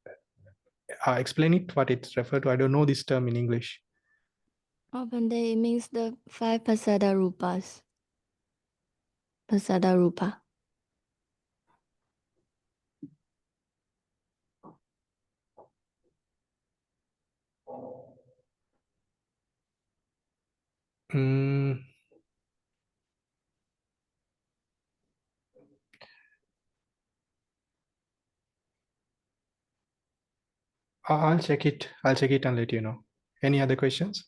explain it, what it's referred to? I don't know this term in English. Often it means the 5 Pasada Rupas. Pasada Rupa. I'll check it. I'll check it and let you know. Any other questions?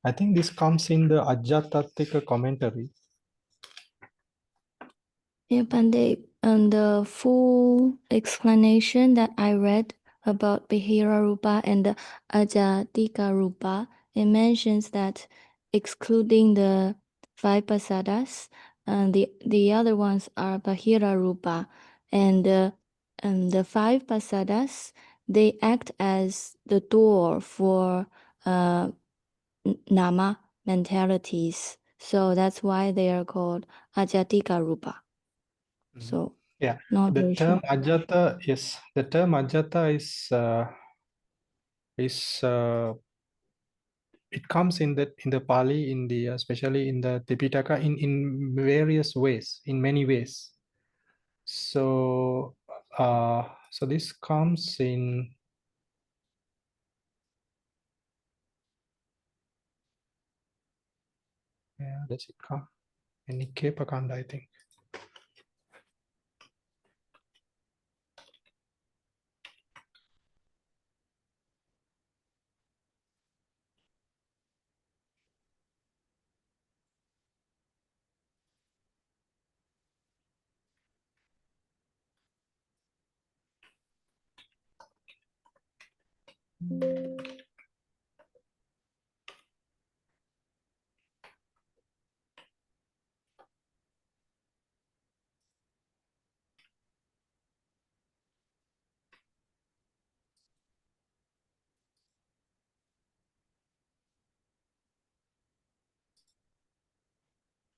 I think this comes in the Ajatatika commentary. Yeah, Pandey, and the full explanation that I read about Behira Rupa and the Ajatika Rupa, it mentions that excluding the 5 pasadas, and the other ones are Bahira Rupa, and the 5 pasadas, they act as the door for nama mentalities. So that's why they are called Ajatika Rupa. So yeah, not the very term sure. Ajata, yes, the term Ajata it comes in the Pali, in the especially in the Tipitaka, in various ways, in many ways. So so this comes in, yeah, does it come in Nikkei Pakanda, I think.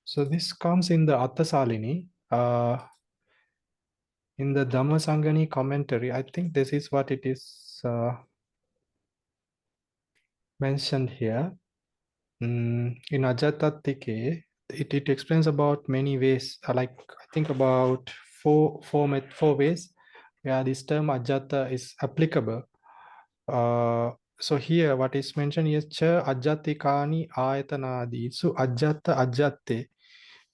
So this comes in the Attasalini. In the Dhammasangani commentary, I think this is what it is mentioned here. In Ajatattike, it explains about many ways, like I think about four ways where this term Ajata is applicable. So here what is mentioned is cha ajatikani ayatanadi. So ajata ajatte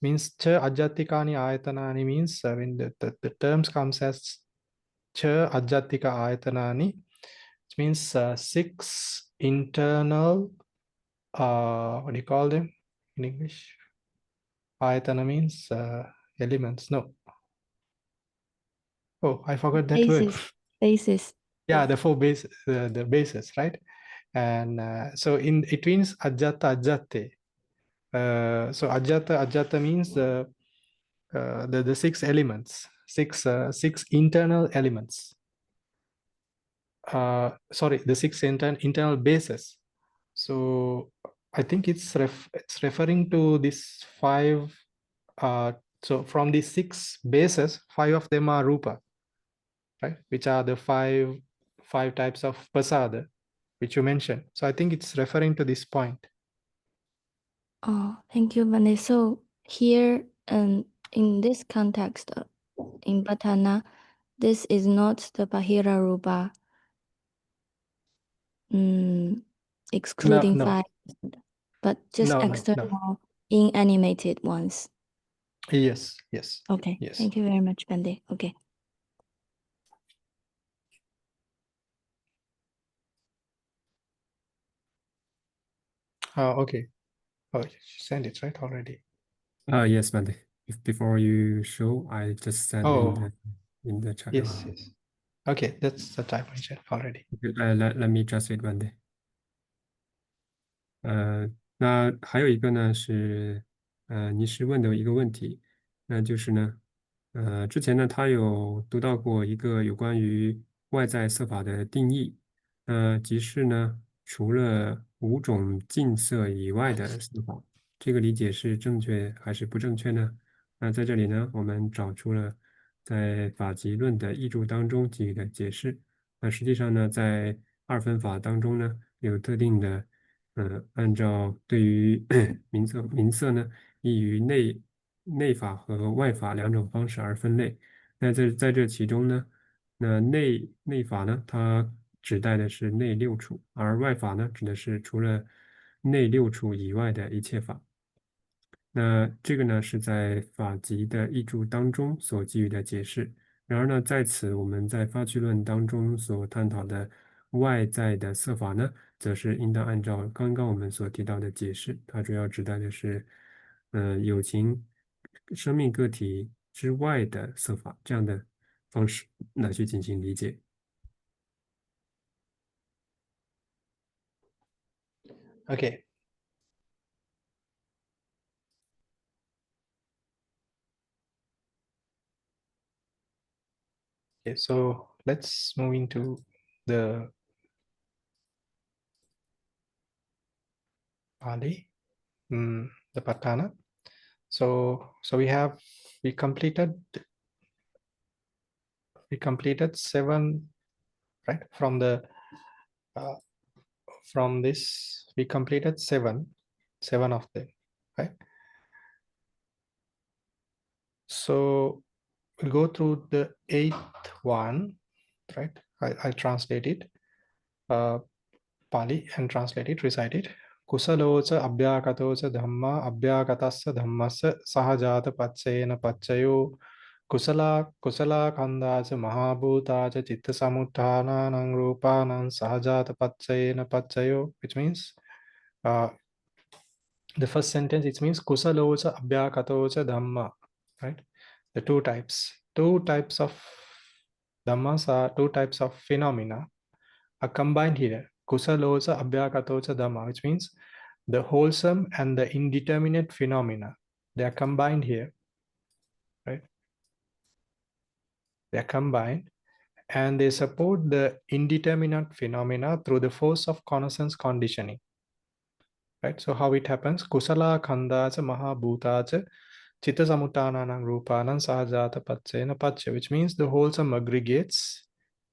means cha ajatikani ayatanani means when the terms comes as cha ajatika ayatanani, it means 6 internal what do you call them in English? Ayatana means elements. No. Oh, I forgot that word. Basis. Yeah, the 4 base, the bases, right? And so it means ajata ajate. So ajata means the 6 elements, 6 internal elements. Sorry, the 6 internal bases. So I think it's referring to this 5. So from these 6 bases, 5 of them are rupa, right? Which are the five types of pasada, which you mentioned. So I think it's referring to this point. Oh, thank you, Vanessa. So here, in this context, in Paṭṭhāna, this is not the Bahira Rupa, excluding No. 5, but just No. external inanimated ones. Yes. Okay, Yes. thank you very much, Bande. Okay. Okay. Oh, you sent it right already. Yes, Bande. Before you show, I just sent in the chat. Yes. Okay, that's the type I said already. Let me just wait one day. 那还有一个呢是尼师问的一个问题，那就是呢，之前呢他有读到过一个有关于外在色法的定义，即是呢除了5种净色以外的色法，这个理解是正确还是不正确呢？那在这里呢，我们找出了在法集论的译注当中给予的解释。那实际上呢，在2分法当中呢，有特定的。按照对于名色呢，易于内法和外法2种方式而分类。那在这其中呢，那内法呢，它指代的是内6处，而外法呢，指的是除了内6处以外的一切法。那这个呢，是在法集的译注当中所给予的解释。然而呢，在此我们在发趣论当中所探讨的外在的色法呢，则是应当按照刚刚我们所提到的解释，它主要指代的是，有情生命个体之外的色法这样的方式来去进行理解。Okay. Okay, so let's move into the Pali, the Paṭṭhāna. So we completed 7, right? From this we completed 7 of them, right? So we'll go through the 8th one, right? I translate it, Pali, and translate it, recite it. Kusaloca abhyakatoca dhamma abhyakatasya dhammasa sahajāta paccayena paccayo kusala kandaca mahabhutaca citta samutthānānaṁ rūpānaṁ sahajāta paccayena paccayo, which means the first sentence, it means kusaloca abhyakatoca dhamma, right? The 2 types of dhammas are 2 types of phenomena are combined here. Kusaloca abhyakatoca dhamma, which means the wholesome and the indeterminate phenomena. They are combined here, right? They are combined and they support the indeterminate phenomena through the force of connaissance conditioning. Right? So how it happens? Kusala khandacha mahabhutacha chitta samuttananang rupanang sahajāta paccayana paccaya, which means the wholesome aggregates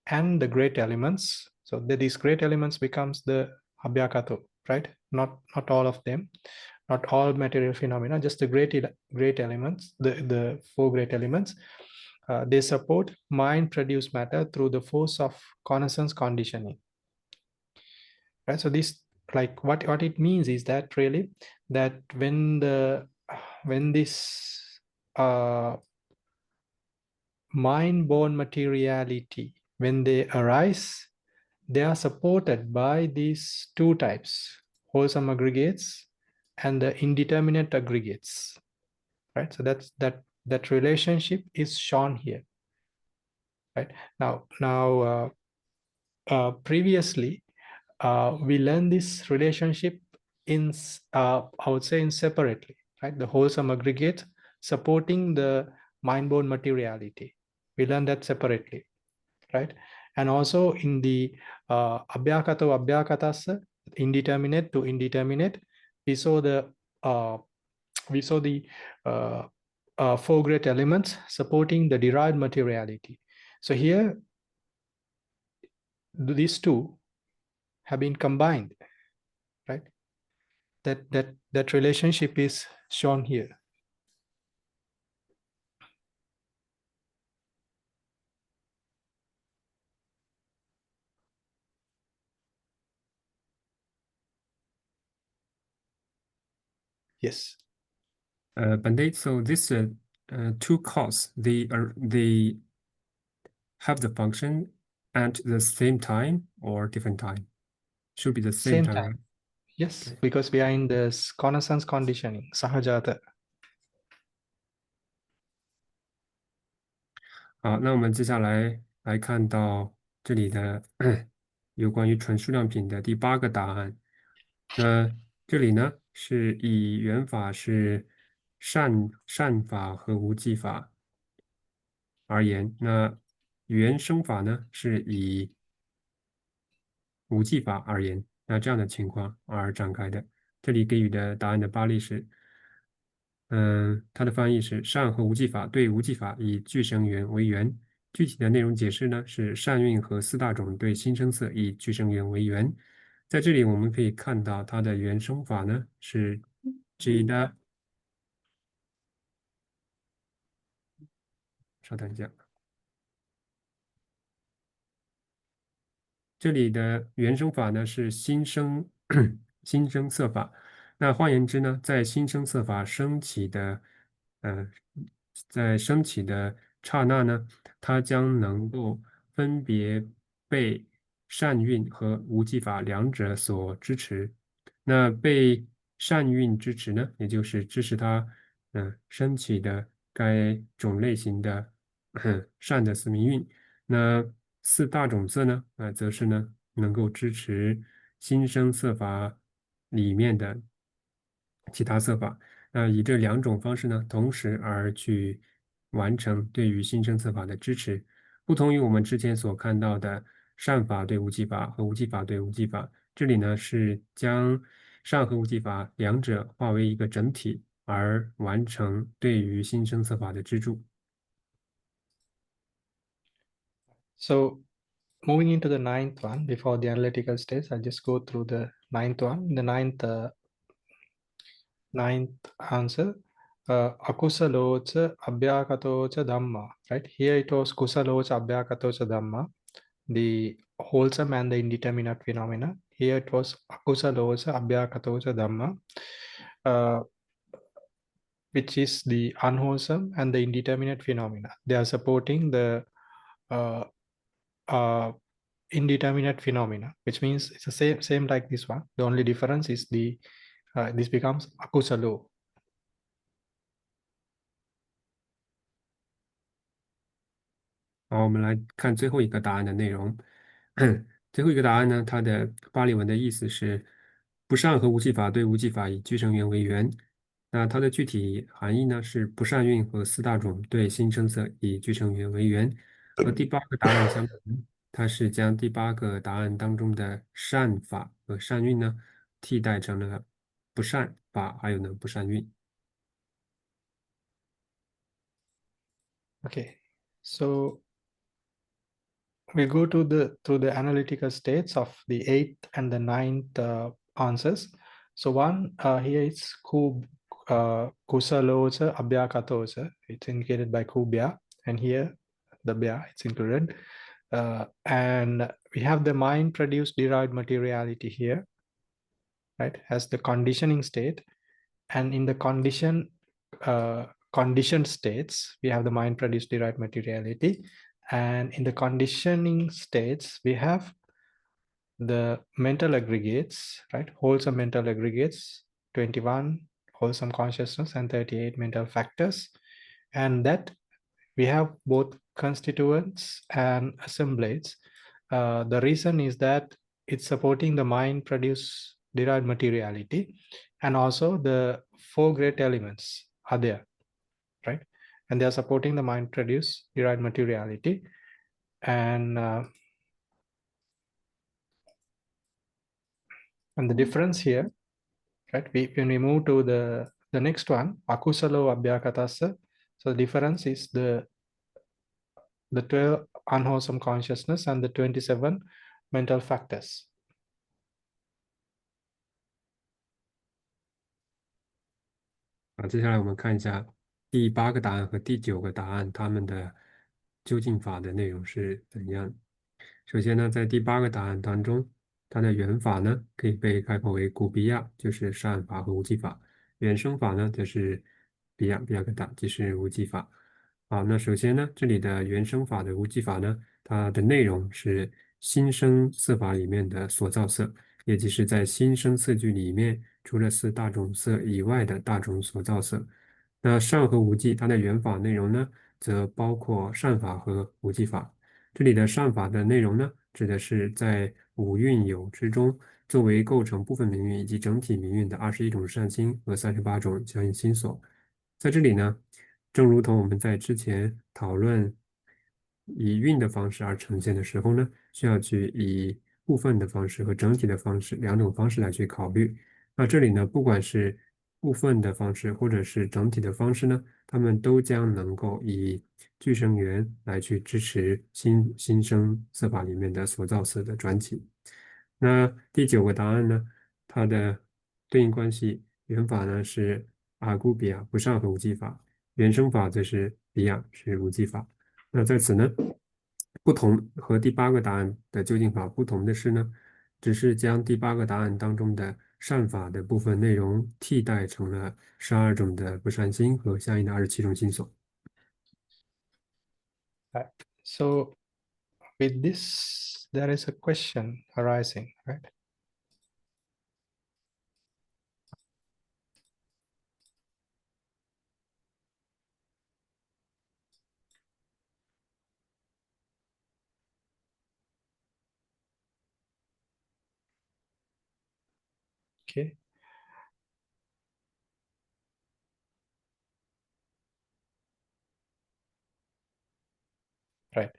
and the great elements. So that these great elements becomes the abhyakato, right? Not all of them, not all material phenomena, just the great elements, the four great elements. They support mind produced matter through the force of connaissance conditioning. Right? So this, like what it means is that really that when this mind-born materiality, when they arise, they are supported by these two types, wholesome aggregates and the indeterminate aggregates, right? So that relationship is shown here, right? Now previously we learned this relationship in I would say in separately, right? The wholesome aggregate supporting the mind-born materiality, we learned that separately, right? And also in the abhyakato abhyakatas, indeterminate to indeterminate, we saw the four great elements supporting the derived materiality. So here these two have been combined, right? That relationship is shown here. Yes. But so this two cause, they have the function at the same time or different time? Should be the same time, right? Yes, Okay. because we are in this connaissance conditioning, Sahajāta. 好，那我们接下来来看到这里的有关于纯数量品的第8个答案。那这里呢是以原法是善法和无记法而言，那原生法呢是以无记法而言，那这样的情况而展开的。这里给予的答案的巴利是，它的翻译是善和无记法对无记法以具生缘为缘。具体的内容解释呢是善运和四大种对心声色以具生缘为缘。在这里我们可以看到它的原生法呢是 G 的，稍等一下。这里的原生法呢是心生心生色法。那换言之呢，在心生色法升起的，在升起的刹那呢，它将能够分别被善运和无记法两者所支持。那被善运支持呢，也就是支持它，升起的该种类型的善的四明运。那四大种色呢，则是呢能够支持新生色法里面的其他色法。那以这两种方式呢，同时而去完成对于新生色法的支持，不同于我们之前所看到的善法对无记法和无记法对无记法，这里呢是将善和无记法两者化为一个整体，而完成对于新生色法的支柱。So moving into the ninth one, before the analytical stage, I'll just go through the ninth one. The ninth answer, akusalocha abhyakatocha dhamma, right? Here it was kusalocha abhyakatocha dhamma, the wholesome and the indeterminate phenomena. Here it was akusalocha abhyakatocha dhamma, which is the unwholesome and the indeterminate phenomena. They are supporting the indeterminate phenomena, which means it's the same like this one. The only difference is the this becomes akusalo. 好，我们来看最后一个答案的内容。最后一个答案呢，它的巴利文的意思是不善和无记法对无记法以具成缘为缘。那它的具体含义呢是不善运和四大种对新生色以具成缘为缘。和第8个答案相同，它是将第8个答案当中的善法和善运呢替代成了不善法还有呢不善运。Okay, so we'll go to the analytical states of the 8th and the 9th answers. So one here is Kusalosa Abhyakatosa. It's indicated by Kubya, and here the Bya, it's included. And we have the mind produced derived materiality here, right, as the conditioning state. And in the conditioned states, we have the mind produced derived materiality. And in the conditioning states, we have the mental aggregates, right? Wholesome mental aggregates, 21 wholesome consciousness and 38 mental factors. And that we have both constituents and assemblates. The reason is that it's supporting the mind produce derived materiality, and also the 4 great elements are there, right? And they are supporting the mind produce derived materiality. And the difference here, right? When we move to the next one, akusalo abhyakatasa. So the difference is the 12 unwholesome consciousness and the 27 mental factors. 接下来我们看一下第8个答案和第9个答案，它们的究竟法的内容是怎样。首先呢，在第8个答案当中，它的原法呢可以被概括为古比亚，就是善法和无记法；原生法呢则是比亚格达，即是无记法。好，那首先呢，这里的原生法的无记法呢，它的内容是新生色法里面的所造色，也就是在新生色句里面，除了4大种色以外的大种所造色。那善和无记，它的原法内容呢，则包括善法和无记法。这里的善法的内容呢，指的是在五蕴有之中，作为构成部分名运以及整体名运的21种善心和38种相应心所。在这里呢，正如同我们在之前讨论以运的方式而呈现的时候呢，需要去以部分的方式和整体的方式2种方式来去考虑。那这里呢，不管是部分的方式或者是整体的方式呢，他们都将能够以具生缘来去支持新生色法里面的所造色的转起。那第9个答案呢，它的对应关系原法呢是阿古比亚不善和无记法，原生法则是比亚是无记法。那在此呢，不同和第8个答案的究竟法不同的是呢，只是将第8个答案当中的善法的部分内容替代成了12种的不善心和相应的27种心所。Right. So with this, there is a question arising, right? Okay. Right.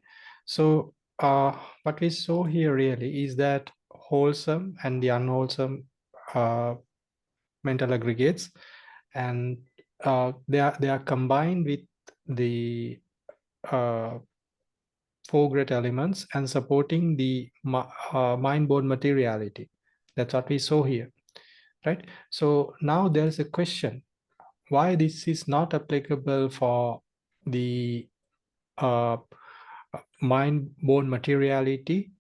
So what we saw here really is that wholesome and the unwholesome mental aggregates, and they are combined with the 4 great elements and supporting the mind-born materiality. That's what we saw here, right? So now there's a question, why this is not applicable for the mind-born materiality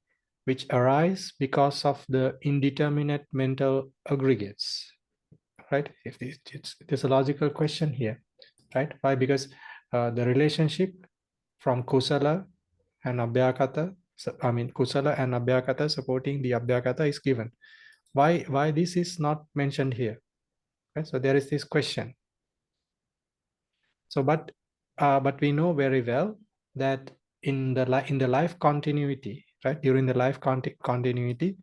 which arise because of the indeterminate mental aggregates, right? If there's a logical question here, right? Why? Because the relationship from kusala and abhyakata, kusala and abhyakata supporting the abhyakata is given. Why this is not mentioned here? Okay, so there is this question. So, but we know very well that in the life continuity, right? During the life continuity,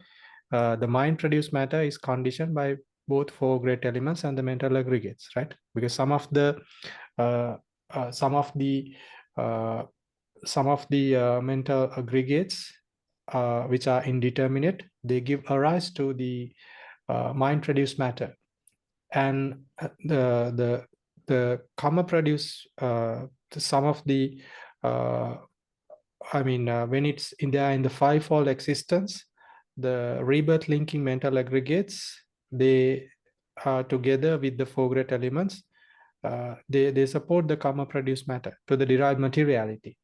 the mind-produced matter is conditioned by both four great elements and the mental aggregates, right? Because some of the mental aggregates which are indeterminate, they give a rise to the mind-produced matter, and the karma produce some of the when it's in the fivefold existence, the rebirth linking mental aggregates, they are together with the four great elements. They support the karma produced matter to the derived materiality,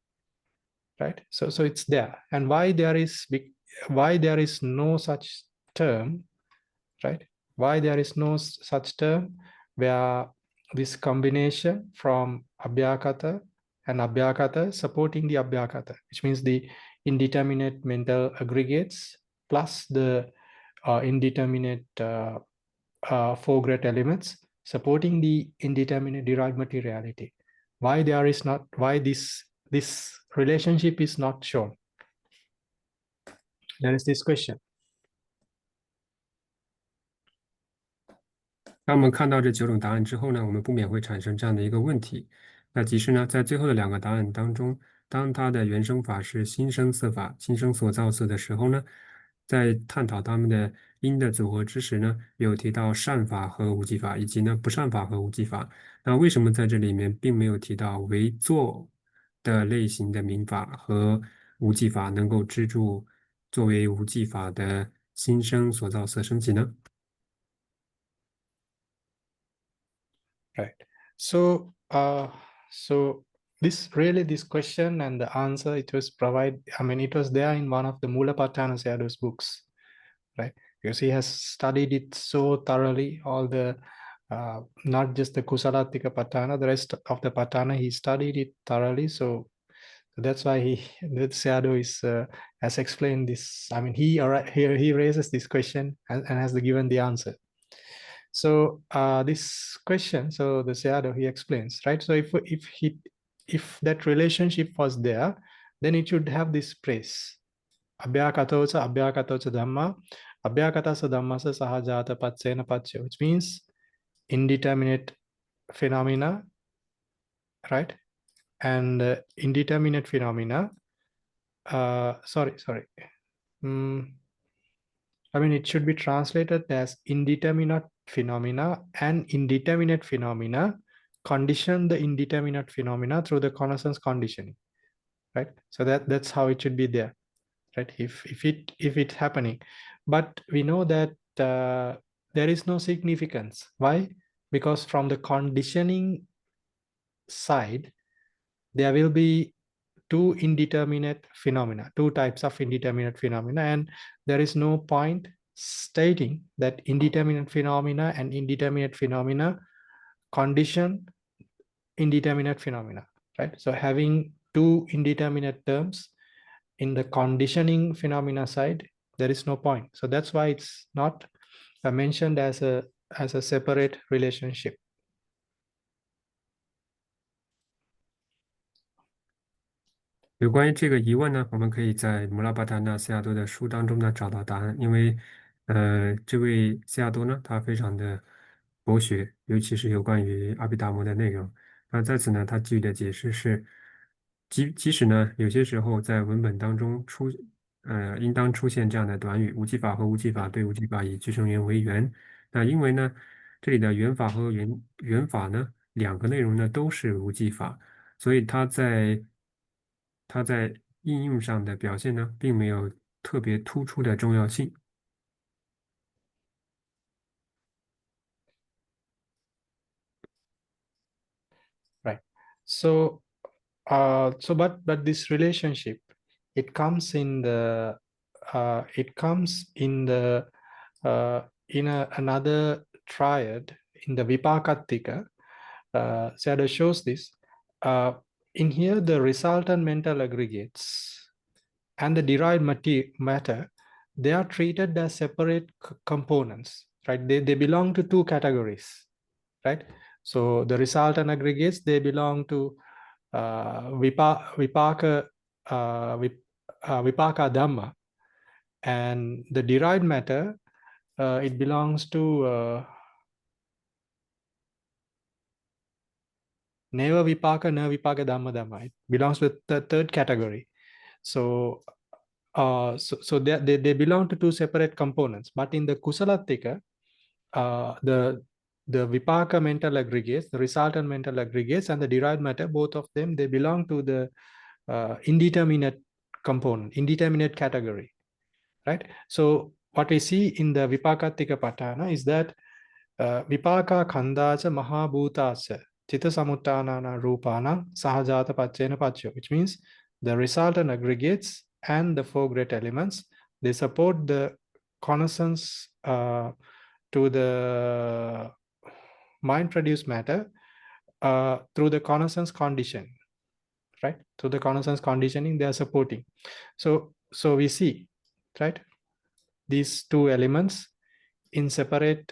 right? So it's there. And why there is no such term, right? Why there is no such term where this combination from abhyakata and abhyakata supporting the abhyakata, which means the indeterminate mental aggregates plus the indeterminate four great elements supporting the indeterminate derived materiality. Why this relationship is not shown? There is this question. 当我们看到这9种答案之后呢，我们不免会产生这样的一个问题，那即是呢，在最后的2个答案当中，当它的原生法是心生色法、心生所造色的时候呢，在探讨它们的因的组合之时呢，有提到善法和无记法，以及呢不善法和无记法。那为什么在这里面并没有提到为作的类型的民法和无记法能够支助作为无记法的心生所造色升起呢？ Right. So this question and the answer, it was there in one of the Paṭṭhāna-Pañhāvara's books, right? Because he has studied it so thoroughly, all the not just the Kusalattika Paṭṭhāna, the rest of the Paṭṭhāna, he studied it thoroughly. So that's why the Sayadaw has explained this. I mean, he raises this question and has given the answer. So this question, so the Sayadaw, he explains, right? So if that relationship was there, then it should have this phrase. Abhyakatocha dhamma, abhyakatasa dhammasa Sahajāta paccaya-niddesa, which means indeterminate phenomena, right? And indeterminate phenomena, it should be translated as indeterminate phenomena and indeterminate phenomena condition the indeterminate phenomena through the connaissance conditioning, right? So that's how it should be there, right? If it's happening, but we know that there is no significance. Why? Because from the conditioning side, there will be two indeterminate phenomena, two types of indeterminate phenomena, and there is no point stating that indeterminate phenomena and indeterminate phenomena condition indeterminate phenomena, right? So having two indeterminate terms in the conditioning phenomena side, there is no point. So that's why it's not mentioned as a separate relationship. 有关于这个疑问呢，我们可以在穆拉巴达纳西亚多的书当中呢找到答案。因为，这位西亚多呢，他非常的博学，尤其是有关于阿毗达摩的内容。那在此呢，他给予的解释是，即使呢有些时候在文本当中应当出现这样的短语，无记法和无记法对无记法以俱生缘为缘。那因为呢，这里的缘法和缘法呢2个内容呢都是无记法，所以它在应用上的表现呢，并没有特别突出的重要性。Right. So, but this relationship, it comes in another triad in the Vipakatika. Sayadaw shows this. In here, the resultant mental aggregates and the derived matter, they are treated as separate components, right? They belong to two categories, right? So the resultant aggregates, they belong to paccayadhamma, and the derived matter, it belongs to neva vipaka na vipaka dhamma dhamma. It belongs to the third category. So so they belong to two separate components. But in the Kusalattika, the vipaka mental aggregates, the resultant mental aggregates, and the derived matter, both of them, they belong to the indeterminate component, indeterminate category, right? So what we see in the Vipakatika Paṭṭhāna is that vipaka khandacha mahabhutacha Chita samuttanana rupana Sahajāta paccayana paccaya, which means the resultant aggregates and the four great elements, they support the connaissance to the mind-produced matter through the connaissance condition, right? Through the connaissance conditioning, they are supporting. So we see, right, these two elements in separate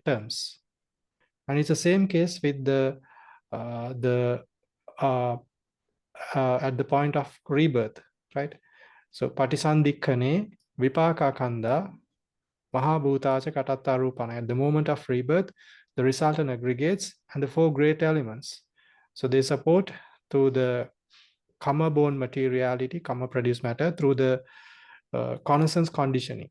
terms. And it's the same case with the at the point of rebirth, right? So patisandikkhane vipaka khanda mahabhutacha katatta rupana. At the moment of rebirth, the resultant aggregates and the four great elements, so they support to the karma born materiality, karma produced matter, through the connaissance conditioning.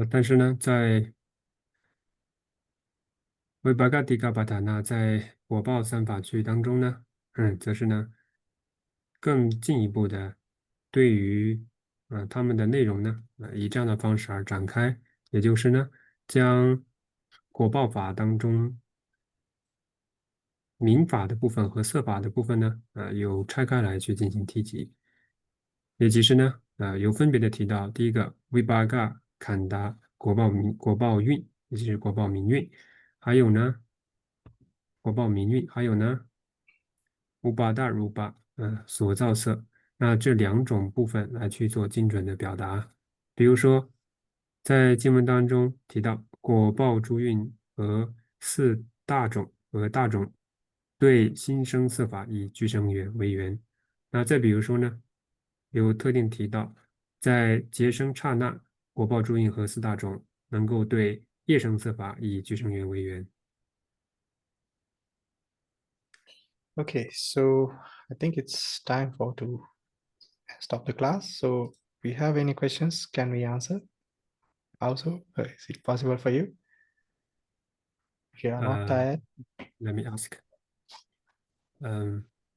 但是呢，在Vibhagatika Paṭṭhāna在果报三法区当中呢，则是呢更进一步的对于他们的内容呢，以这样的方式而展开，也就是呢将果报法当中明法的部分和色法的部分呢，有拆开来去进行提及，也即是呢，有分别的提到第一个 Vibhaga Khanda 果报运，也就是果报明运，还有呢果报明运，还有呢Upada Rupa 所造色，那这两种部分来去做精准的表达。比如说，在经文当中提到果报诸运和四大种和大种对心生色法以俱生缘为缘。那再比如说呢，有特定提到在结生刹那，果报诸运和四大种能够对业生色法以俱生缘为缘。Okay, so I think it's time to stop the class. So if you have any questions, can we answer? Also, is it possible for you? If you are not tired. Let me ask.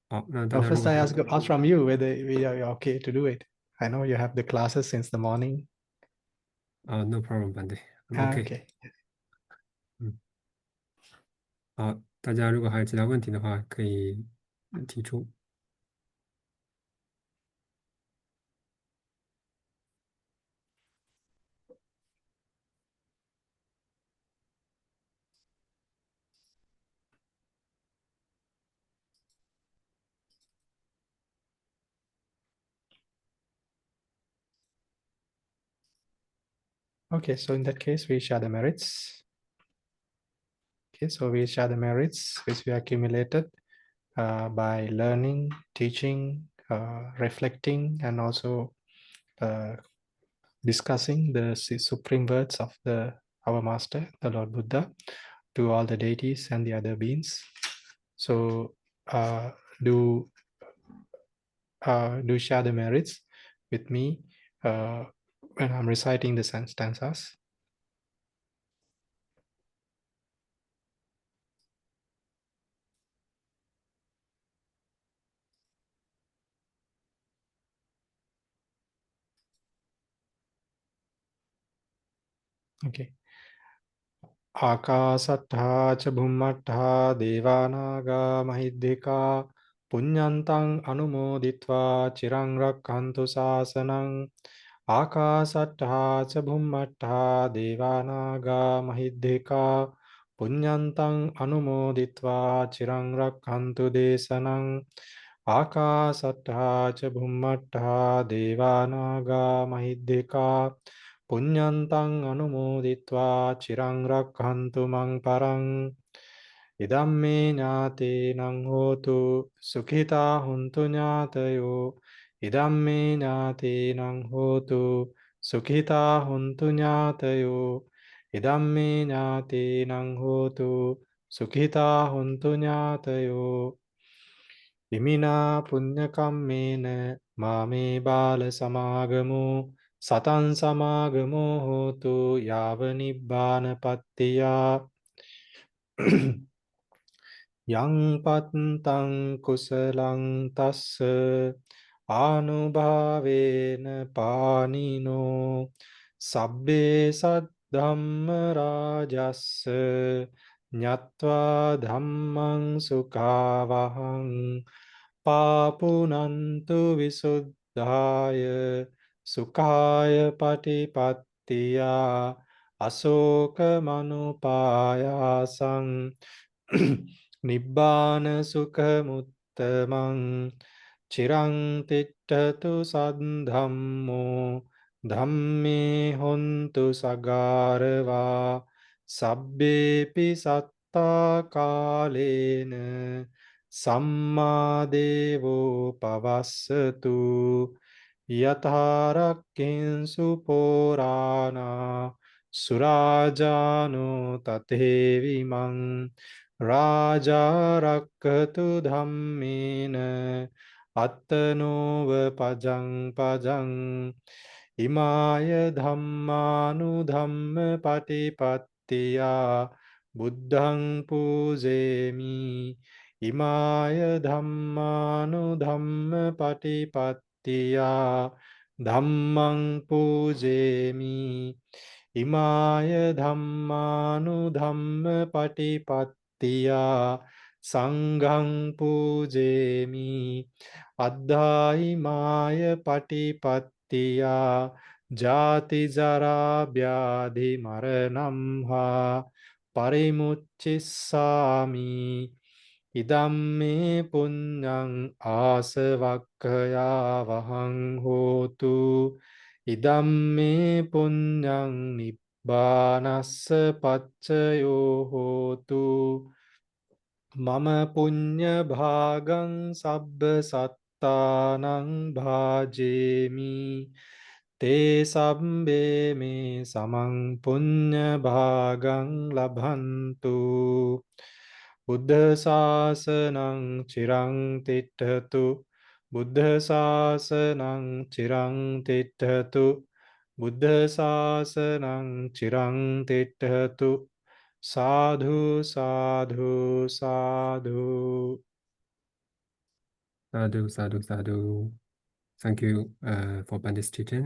好，那大 Well, 家如 first 果 I ask from you whether we are okay to do it. I know you have the classes since the morning. No problem, Bande. Okay. 好，大家如果还有其他问题的话，可以提出。Okay, so in that case, we share the merits. Okay, so we share the merits which we accumulated by learning, teaching, reflecting, and also discussing the supreme words of our master, the Lord Buddha, to all the deities and the other beings. So do share the merits with me when I'm reciting the stanzas. Okay. Akasattha cha bhummattha devanaga mahiddhika punyantang anumoditva chirang rakkantu sasanang. Akasattha cha bhummattha devanaga mahiddhika punyantang anumoditva chirang rakkantu desanang. ආකාසට්ඨා ච භුම්මට්ඨා දේවානාගා මහිද්దికා පුඤ්ඤන්තං අනුමෝදිත්වා චිරං රක්ඛන්තු මං පරං ඉදම්මේ ඥාතේනං හෝතු සුඛිතා හුන්තු ඥාතයෝ ඉදම්මේ ඥාතේනං හෝතු සුඛිතා හුන්තු ඥාතයෝ ඉදම්මේ ඥාතේනං හෝතු සුඛිතා හුන්තු ඥාතයෝ ඉමිනා පුඤ්ඤ කම්මේන මාමේ බාල සමාගමෝ සතං සමාගමෝ හෝතු යාව නිබ්බානපත්තියා යං පත්තං කුසලං තස්ස ආනුභාවේන පානිනෝ සබ්බේ සද්ධම්ම රාජස්ස ඤත්වා ධම්මං සුඛාවහං පාපුනන්තු විසුද්ධාය සුඛාය පටිපත්තියා අශෝක මනුපායාසං නිබ්බාන සුඛමුත්තමං චිරං තිට්ඨතු සද්ධම්මෝ ධම්මේ හොන්තු සගාරවා සබ්බේපි සත්තා කාලේන සම්මා දේවෝ පවස්සතු යථාරක්ඛින්සු පෝරාණා සුරාජානෝ තතේවිමං රාජාරක්ඛතු ධම්මේන අත්තනෝව පජං පජං ඉමාය ධම්මානුධම්ම පටිපත්තියා බුද්ධං පූජේමි ඉමාය ධම්මානුධම්ම පටිපත්තියා ධම්මං පූජේමි ඉමාය ධම්මානුධම්ම පටිපත්තියා සංඝං පූජේමි අද්ධායිමාය පටිපත්තියා ජාති ජරා ව්‍යාධි මරණම් හා පරිමුච්චිස්සාමි ඉදම්මේ පුඤ්ඤං ආසවක්ඛයා වහං හෝතු ඉදම්මේ පුඤ්ඤං නිබ්බානස්ස පච්චයෝ හෝතු මම පුඤ්ඤ භාගං සබ්බ සත්තානං භාජේමි තේ සම්බේ මේ සමං පුඤ්ඤ භාගං ලභන්තු බුද්ධ ශාසනං චිරං තිට්ඨතු බුද්ධ ශාසනං චිරං තිට්ඨතු බුද්ධ ශාසනං චිරං තිට්ඨතු සාධු සාධු සාධු Sadhu, sadhu, sadhu. Thank you for Pandit's teaching.